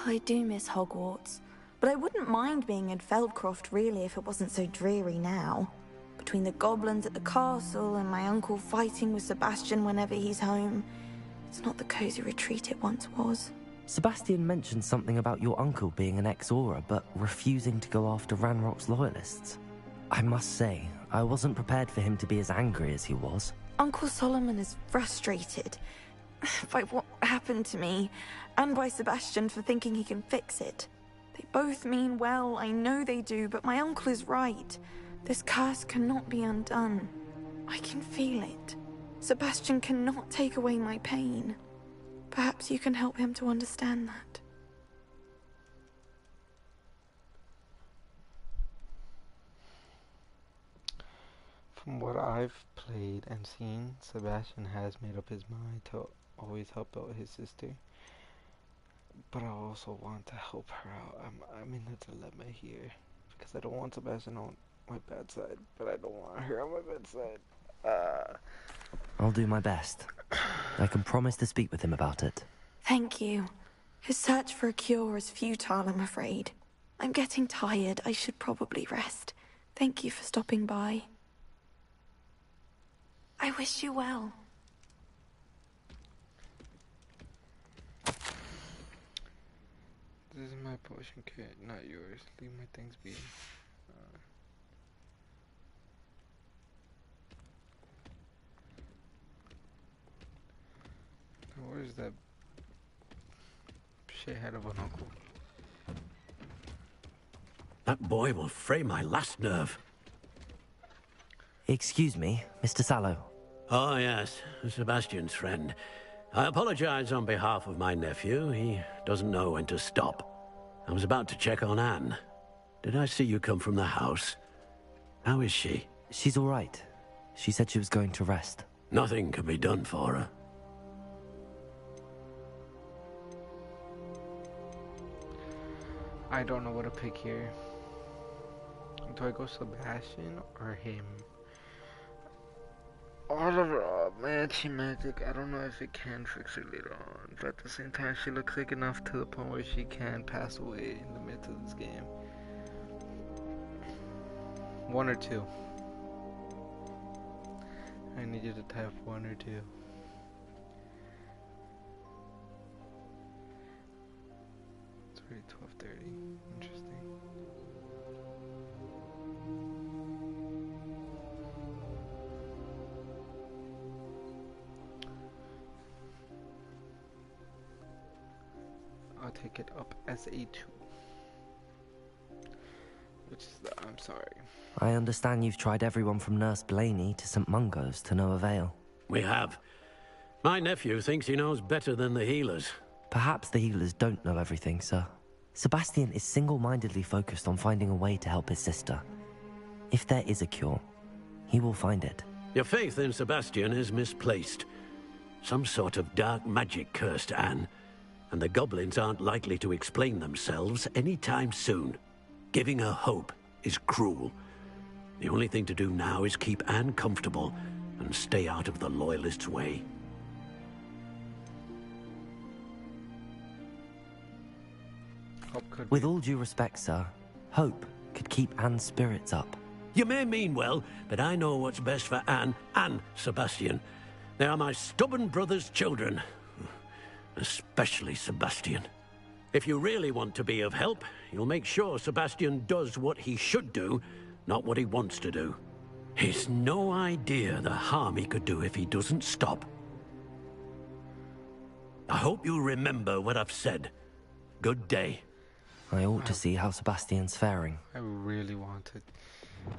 I do miss Hogwarts, but I wouldn't mind being in Feldcroft, really, if it wasn't so dreary now. Between the goblins at the castle and my uncle fighting with Sebastian whenever he's home, it's not the cozy retreat it once was. Sebastian mentioned something about your uncle being an ex-Auror, but refusing to go after Ranrock's loyalists. I must say, I wasn't prepared for him to be as angry as he was. Uncle Solomon is frustrated by what happened to me, and by Sebastian for thinking he can fix it. They both mean well, I know they do, but my uncle is right. This curse cannot be undone. I can feel it. Sebastian cannot take away my pain. Perhaps you can help him to understand that. From what I've played and seen, Sebastian has made up his mind to always help out his sister. But I also want to help her out. I'm in a dilemma here. Because I don't want Sebastian on my bad side, but I don't want her on my bad side. I'll do my best. I can promise to speak with him about it. Thank you. His search for a cure is futile, I'm afraid. I'm getting tired. I should probably rest. Thank you for stopping by. I wish you well. This is my potion kit, not yours. Leave my things be. Where's that shithead of an uncle? That boy will fray my last nerve. Excuse me, Mr. Sallow. Oh, yes, Sebastian's friend. I apologize on behalf of my nephew. He doesn't know when to stop. I was about to check on Anne. Did I see you come from the house? How is she? She's all right. She said she was going to rest. Nothing can be done for her. I don't know what to pick here. Do I go Sebastian or him? Oliver, oh man, she magic. I don't know if it can fix her later on, but at the same time, she looks sick enough to the point where she can pass away in the midst of this game. One or two. I need you to type 1 or 2. It's already 12:30. Interesting. I'll take it up as a 2. Which is the, I'm sorry. I understand you've tried everyone from Nurse Blaney to St. Mungo's to no avail. We have. My nephew thinks he knows better than the healers. Perhaps the healers don't know everything, sir. Sebastian is single-mindedly focused on finding a way to help his sister. If there is a cure, he will find it. Your faith in Sebastian is misplaced. Some sort of dark magic cursed Anne, and the goblins aren't likely to explain themselves anytime soon. Giving her hope is cruel. The only thing to do now is keep Anne comfortable and stay out of the Loyalists' way. With all due respect, sir, hope could keep Anne's spirits up. You may mean well, but I know what's best for Anne and Sebastian. They are my stubborn brother's children. Especially Sebastian. If you really want to be of help, you'll make sure Sebastian does what he should do, not what he wants to do. He's no idea the harm he could do if he doesn't stop. I hope you'll remember what I've said. Good day. I ought to see how Sebastian's faring. I really wanted.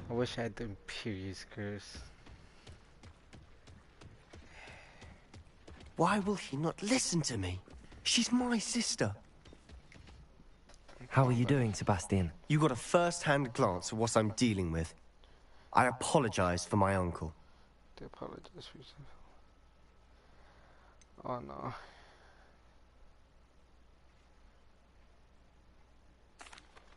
I wish I had the Imperious Curse. Why will he not listen to me? She's my sister. How are you doing, Sebastian? You got a first-hand glance at what I'm dealing with. I apologize for my uncle. I apologize for yourself. Oh no.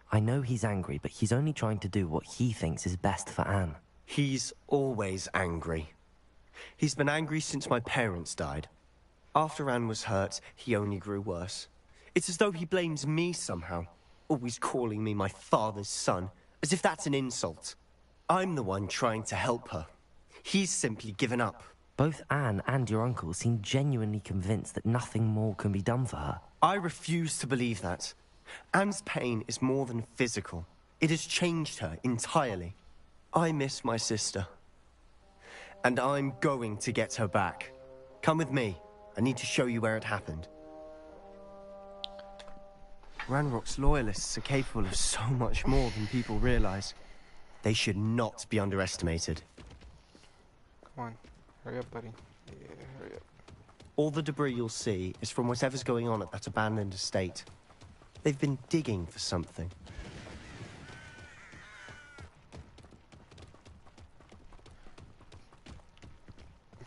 I know he's angry, but he's only trying to do what he thinks is best for Anne. He's always angry. He's been angry since my parents died. After Anne was hurt, he only grew worse. It's as though he blames me somehow, always calling me my father's son, as if that's an insult. I'm the one trying to help her. He's simply given up. Both Anne and your uncle seem genuinely convinced that nothing more can be done for her. I refuse to believe that. Anne's pain is more than physical. It has changed her entirely. I miss my sister. And I'm going to get her back. Come with me. I need to show you where it happened. Ranrock's loyalists are capable of so much more than people realize. They should not be underestimated. Come on. Hurry up, buddy. Yeah, hurry up. All the debris you'll see is from whatever's going on at that abandoned estate. They've been digging for something.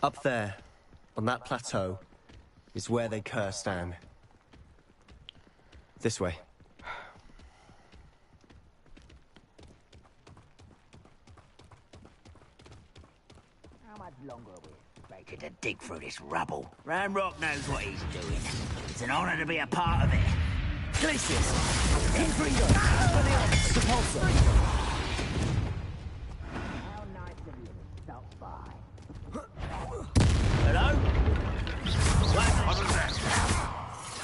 Up there, on that plateau, is where they cursed Anne. This way. How much longer are we expected to dig through this rubble? Ranrock knows what he's doing. It's an honor to be a part of it. Glacius! Infringo! Repulsor! How nice of you to stop by. Hello? What was that?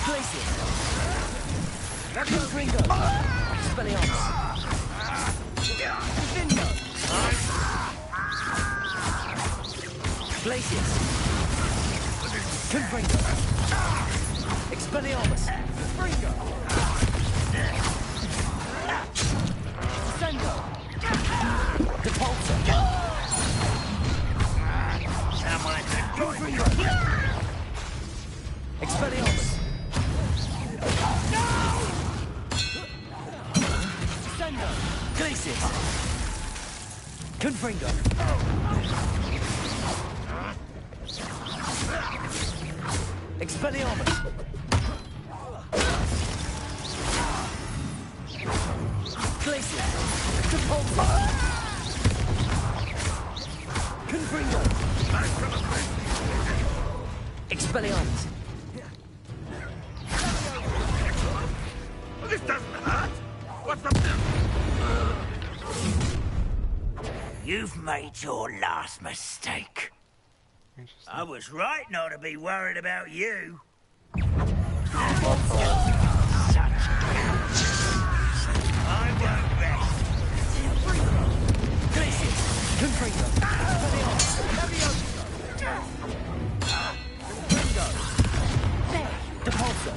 Glacius! Infringo! Expelliarmus! Infingo! Glacius! Confringo! Expelliarmus! Fringo! Sendo! Repulsor! Confringo! Expelliarmus! Sendo! Glacius! Confringo! Expelliarmus! Glacius! Repulsor! Confringo! Expelliarmus! This doesn't hurt! What's the... You've made your last mistake. I was right not to be worried about you. I won't rest. Glacius! Confringo! Repulsor!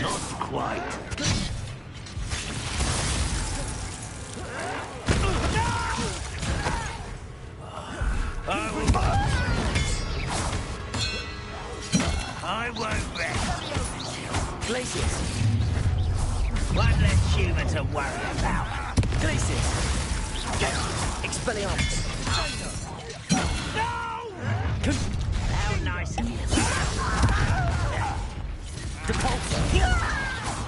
Not quite. I won't rest. Glacius! One less human to worry about. Glacius! Expelliarmus! How nice of you. Depulso!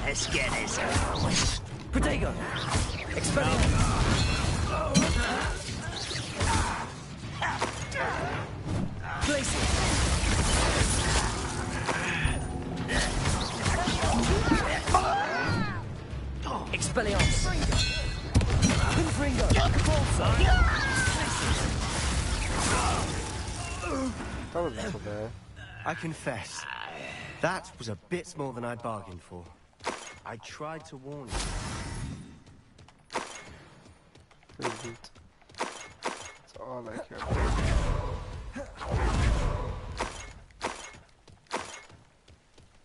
Let's get this. Protego! Expelliarmus! Glacius! Expelliarmus! Confringo! Depulso! That wasn't so bad. I confess, that was a bit more than I bargained for. I tried to warn you. Reboot. That's all I care about.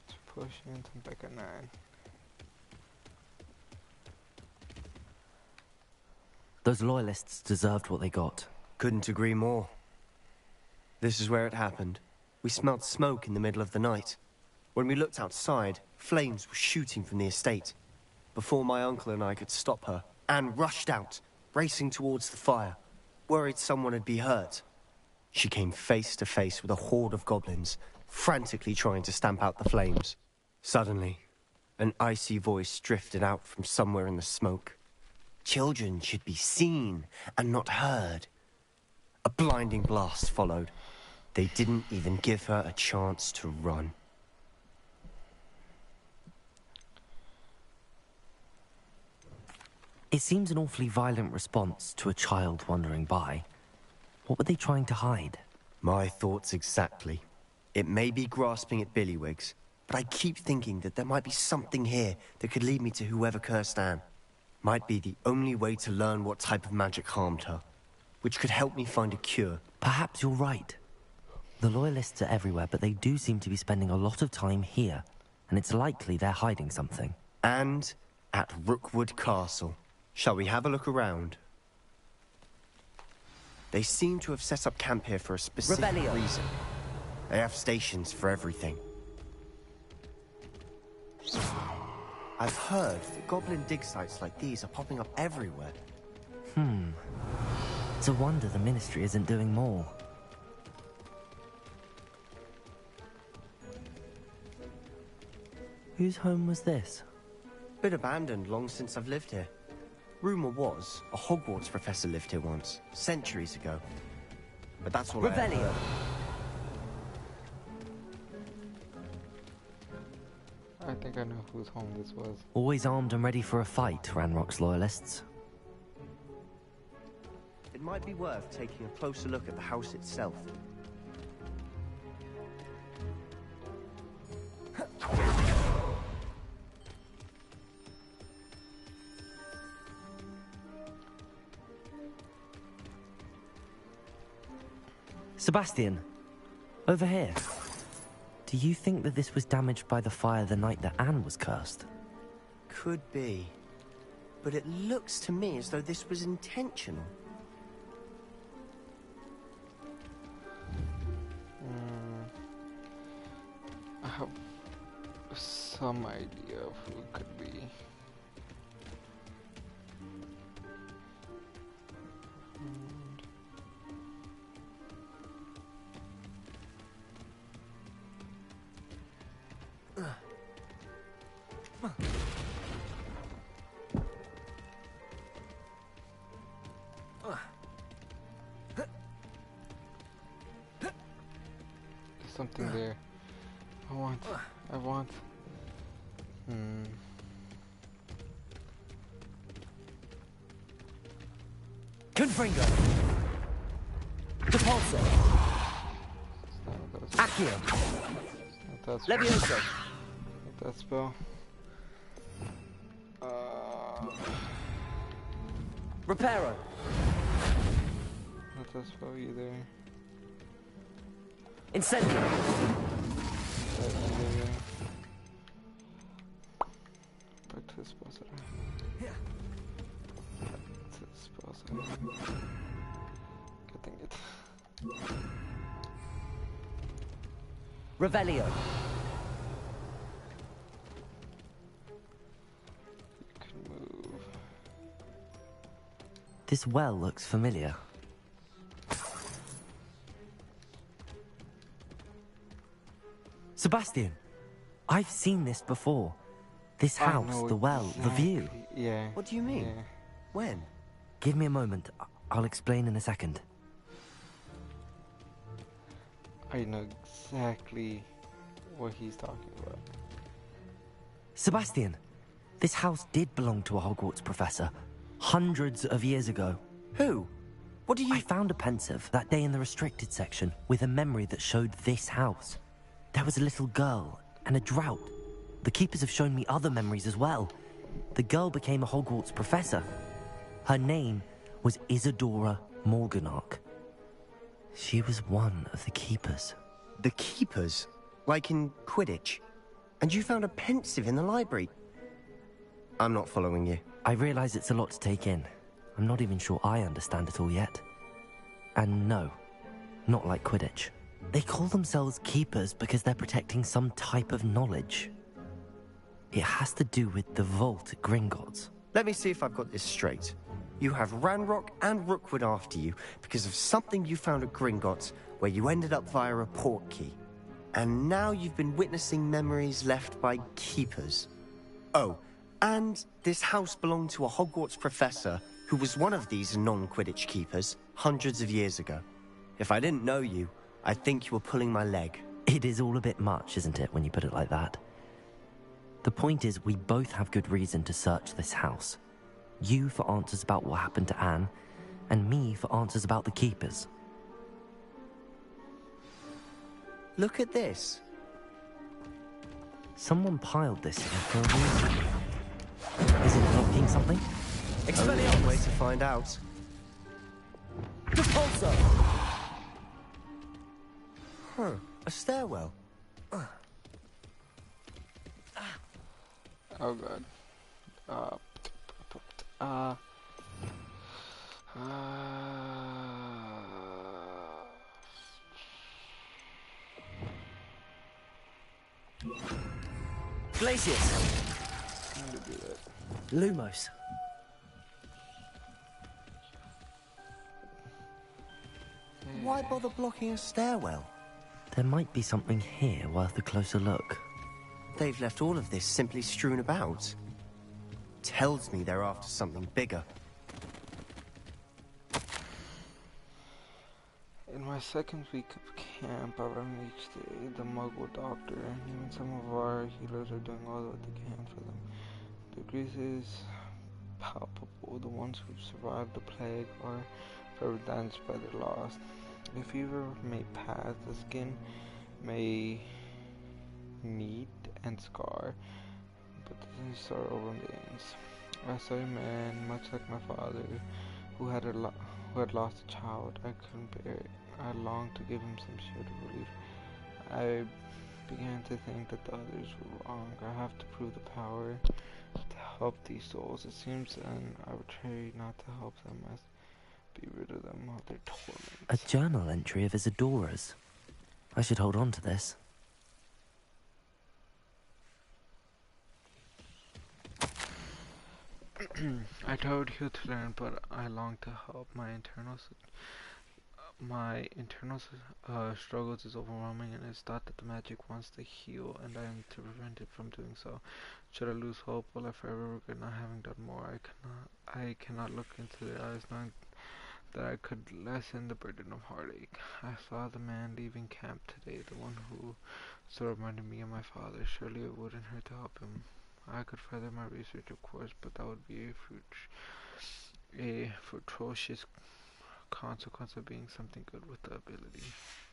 Let's push into back at 9. Those loyalists deserved what they got. Couldn't agree more. This is where it happened. We smelled smoke in the middle of the night. When we looked outside, flames were shooting from the estate. Before my uncle and I could stop her, Anne rushed out, racing towards the fire, worried someone had been hurt. She came face to face with a horde of goblins, frantically trying to stamp out the flames. Suddenly, an icy voice drifted out from somewhere in the smoke. Children should be seen and not heard. A blinding blast followed. They didn't even give her a chance to run. It seems an awfully violent response to a child wandering by. What were they trying to hide? My thoughts exactly. It may be grasping at Billywigs, but I keep thinking that there might be something here that could lead me to whoever cursed Anne. Might be the only way to learn what type of magic harmed her, which could help me find a cure. Perhaps you're right. The Loyalists are everywhere, but they do seem to be spending a lot of time here, and it's likely they're hiding something. And at Rookwood Castle. Shall we have a look around? They seem to have set up camp here for a specific reason. They have stations for everything. I've heard that goblin dig sites like these are popping up everywhere. It's a wonder the Ministry isn't doing more. Whose home was this? Been abandoned long since I've lived here. Rumor was, a Hogwarts professor lived here once, centuries ago. But that's all Revelio. I think I know whose home this was. Always armed and ready for a fight, Ranrock's Loyalists. It might be worth taking a closer look at the house itself. Sebastian, over here. Do you think that this was damaged by the fire the night that Anne was cursed? Could be. But it looks to me as though this was intentional. I have some idea of who it could be. There's something there. I want. Confringo. Depulso. Accio. Levioso. Not that spell. Reparo. Not that spell either. Incendio. Back to the spells that I have. Back to the spells I have. Getting it. Revelio. This well looks familiar. Sebastian! I've seen this before. This I house, know the well, the view. exactly. Yeah. What do you mean? Yeah. When? Give me a moment. I'll explain in a second. I know exactly what he's talking about. Sebastian, this house did belong to a Hogwarts professor. Hundreds of years ago. Who? What do you... I found a pensive that day in the restricted section with a memory that showed this house. There was a little girl and a drought. The keepers have shown me other memories as well. The girl became a Hogwarts professor. Her name was Isadora Morganach. She was one of the keepers. The keepers? Like in Quidditch? And you found a pensive in the library? I'm not following you. I realize it's a lot to take in. I'm not even sure I understand it all yet. And no, not like Quidditch. They call themselves keepers because they're protecting some type of knowledge. It has to do with the vault at Gringotts. Let me see if I've got this straight. You have Ranrock and Rookwood after you because of something you found at Gringotts where you ended up via a portkey. And now you've been witnessing memories left by keepers. Oh, and this house belonged to a Hogwarts professor who was one of these non-Quidditch keepers hundreds of years ago. If I didn't know you, I think you were pulling my leg. It is all a bit much, isn't it, when you put it like that? The point is, we both have good reason to search this house. You for answers about what happened to Anne, and me for answers about the keepers. Look at this. Someone piled this here for a reason. Is it blocking something? Only one way to find out. Repulsor! Huh, a stairwell. Oh god. Glacius! I'm gonna do that. Lumos. Why bother blocking a stairwell? There might be something here worth a closer look. They've left all of this simply strewn about. Tells me they're after something bigger. In my second week of camp, I ran each day the Muggle doctor, and even some of our healers are doing all that they can for them. The grease is palpable. The ones who've survived the plague are forever damaged by their loss. The fever may pass, the skin may knead and scar, but the disease sorrow remains. I saw a man, much like my father, who had lost a child. I couldn't bear it. I longed to give him some sort of relief. I began to think that the others were wrong. I have to prove the power to help these souls. It seems an arbitrary not to help them, as be rid of them of their torments. A journal entry of Isadora's. I should hold on to this. I told you to learn, but I long to help. My internal struggles is overwhelming, and it's thought that the magic wants to heal, and I am to prevent it from doing so. Should I lose hope, will I forever regret not having done more? I cannot look into their eyes, knowing that I could lessen the burden of heartache. I saw the man leaving camp today, the one who so reminded me of my father. Surely it wouldn't hurt to help him. I could further my research, of course, but that would be a atrocious consequence of being something good with the ability.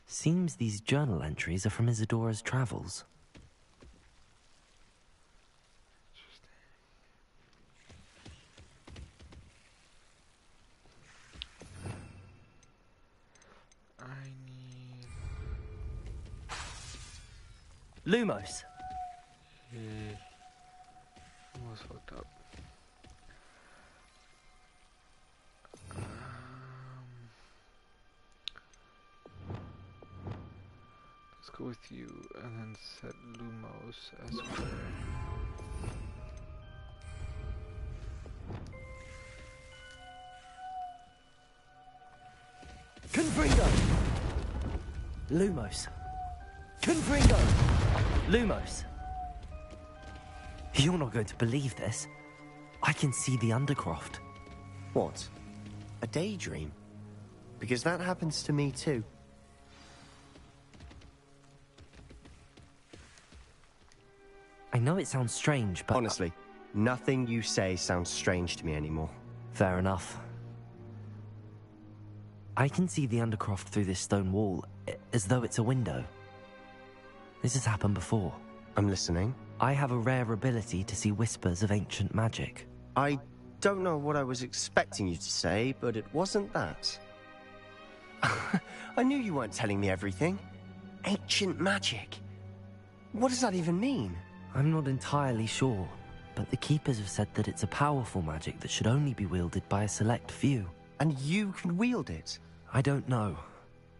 Seems these journal entries are from Isadora's travels. I need... Lumos. Yeah. Almost fucked up. Let's go with you and then set Lumos as square. Lumos. Confringo! Lumos. You're not going to believe this. I can see the Undercroft. What? A daydream? Because that happens to me too. I know it sounds strange, but... Honestly, nothing you say sounds strange to me anymore. Fair enough. I can see the Undercroft through this stone wall, as though it's a window. This has happened before. I'm listening. I have a rare ability to see whispers of ancient magic. I don't know what I was expecting you to say, but it wasn't that. I knew you weren't telling me everything. Ancient magic. What does that even mean? I'm not entirely sure, but the Keepers have said that it's a powerful magic that should only be wielded by a select few. And you can wield it? I don't know,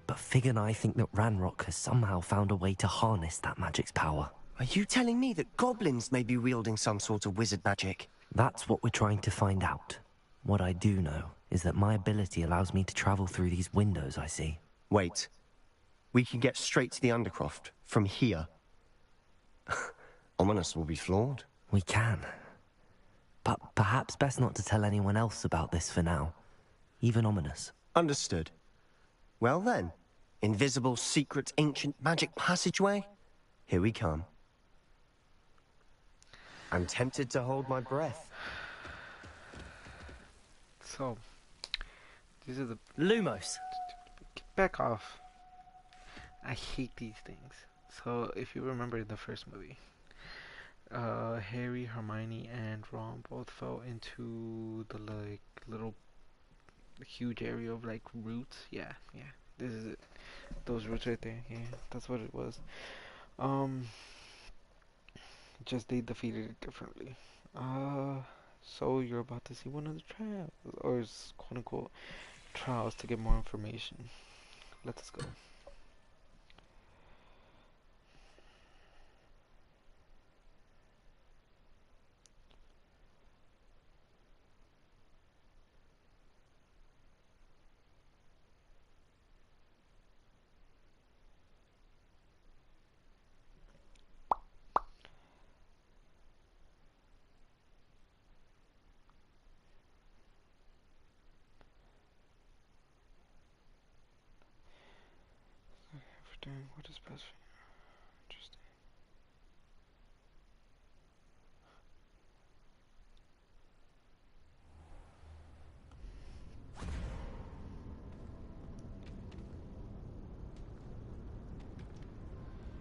but Fig and I think that Ranrock has somehow found a way to harness that magic's power. Are you telling me that goblins may be wielding some sort of wizard magic? That's what we're trying to find out. What I do know is that my ability allows me to travel through these windows I see. Wait. We can get straight to the Undercroft from here. Ominous will be floored. We can. But perhaps best not to tell anyone else about this for now. Even Ominous. Understood. Well then, invisible, secret, ancient magic passageway? Here we come. I'm tempted to hold my breath. So, these are the... Lumos! Get back off. I hate these things. So, if you remember the first movie, Harry, Hermione, and Ron both fell into the, like, little huge area of, like, roots. Yeah, this is it. Those roots right there. Yeah, that's what it was. Just they defeated it differently. So you're about to see one of the trials, or quote unquote trials, to get more information. Let us go. Doing what is best for you. Interesting.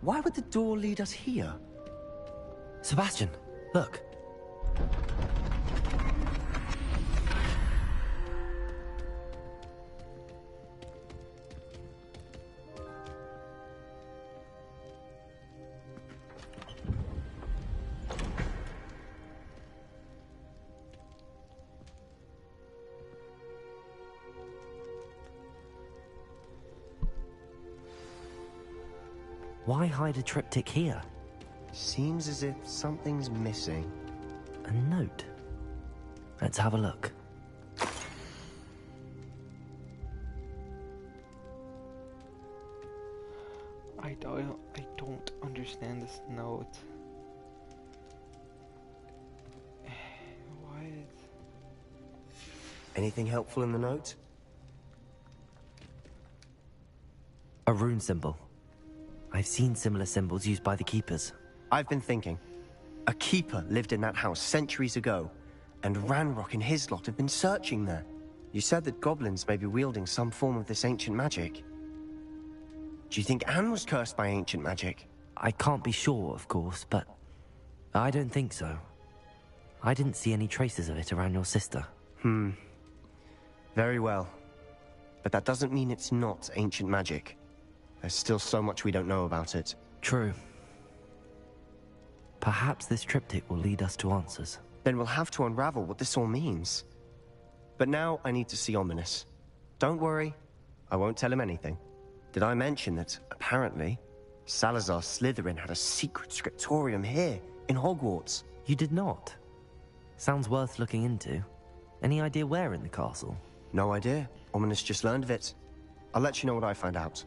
Why would the door lead us here? Sebastian, look. Why hide a triptych here? Seems as if something's missing. A note. Let's have a look. I don't understand this note. What? Anything helpful in the note? A rune symbol. I've seen similar symbols used by the Keepers. I've been thinking. A Keeper lived in that house centuries ago, and Ranrock and his lot have been searching there. You said that goblins may be wielding some form of this ancient magic. Do you think Anne was cursed by ancient magic? I can't be sure, of course, but I don't think so. I didn't see any traces of it around your sister. Very well. But that doesn't mean it's not ancient magic. There's still so much we don't know about it. True. Perhaps this triptych will lead us to answers. Then we'll have to unravel what this all means. But now I need to see Ominous. Don't worry, I won't tell him anything. Did I mention that, apparently, Salazar Slytherin had a secret scriptorium here, in Hogwarts? You did not? Sounds worth looking into. Any idea where in the castle? No idea. Ominous just learned of it. I'll let you know what I find out.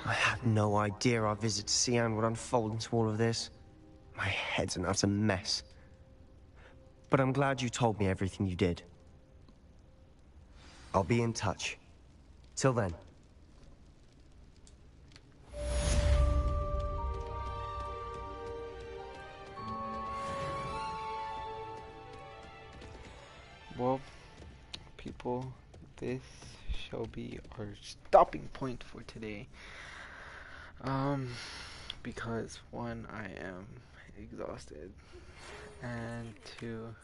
I had no idea our visit to Sian would unfold into all of this. My head's an utter mess. But I'm glad you told me everything you did. I'll be in touch. Till then. Well, people, this shall be our stopping point for today. Because one, I am exhausted, and two,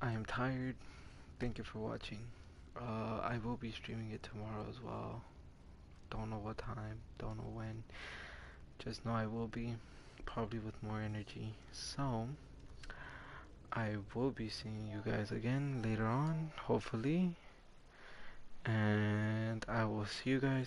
I am tired. Thank you for watching. I will be streaming it tomorrow as well. Don't know what time, don't know when. Just know I will be, probably with more energy. So, I will be seeing you guys again later on, hopefully. And I will see you guys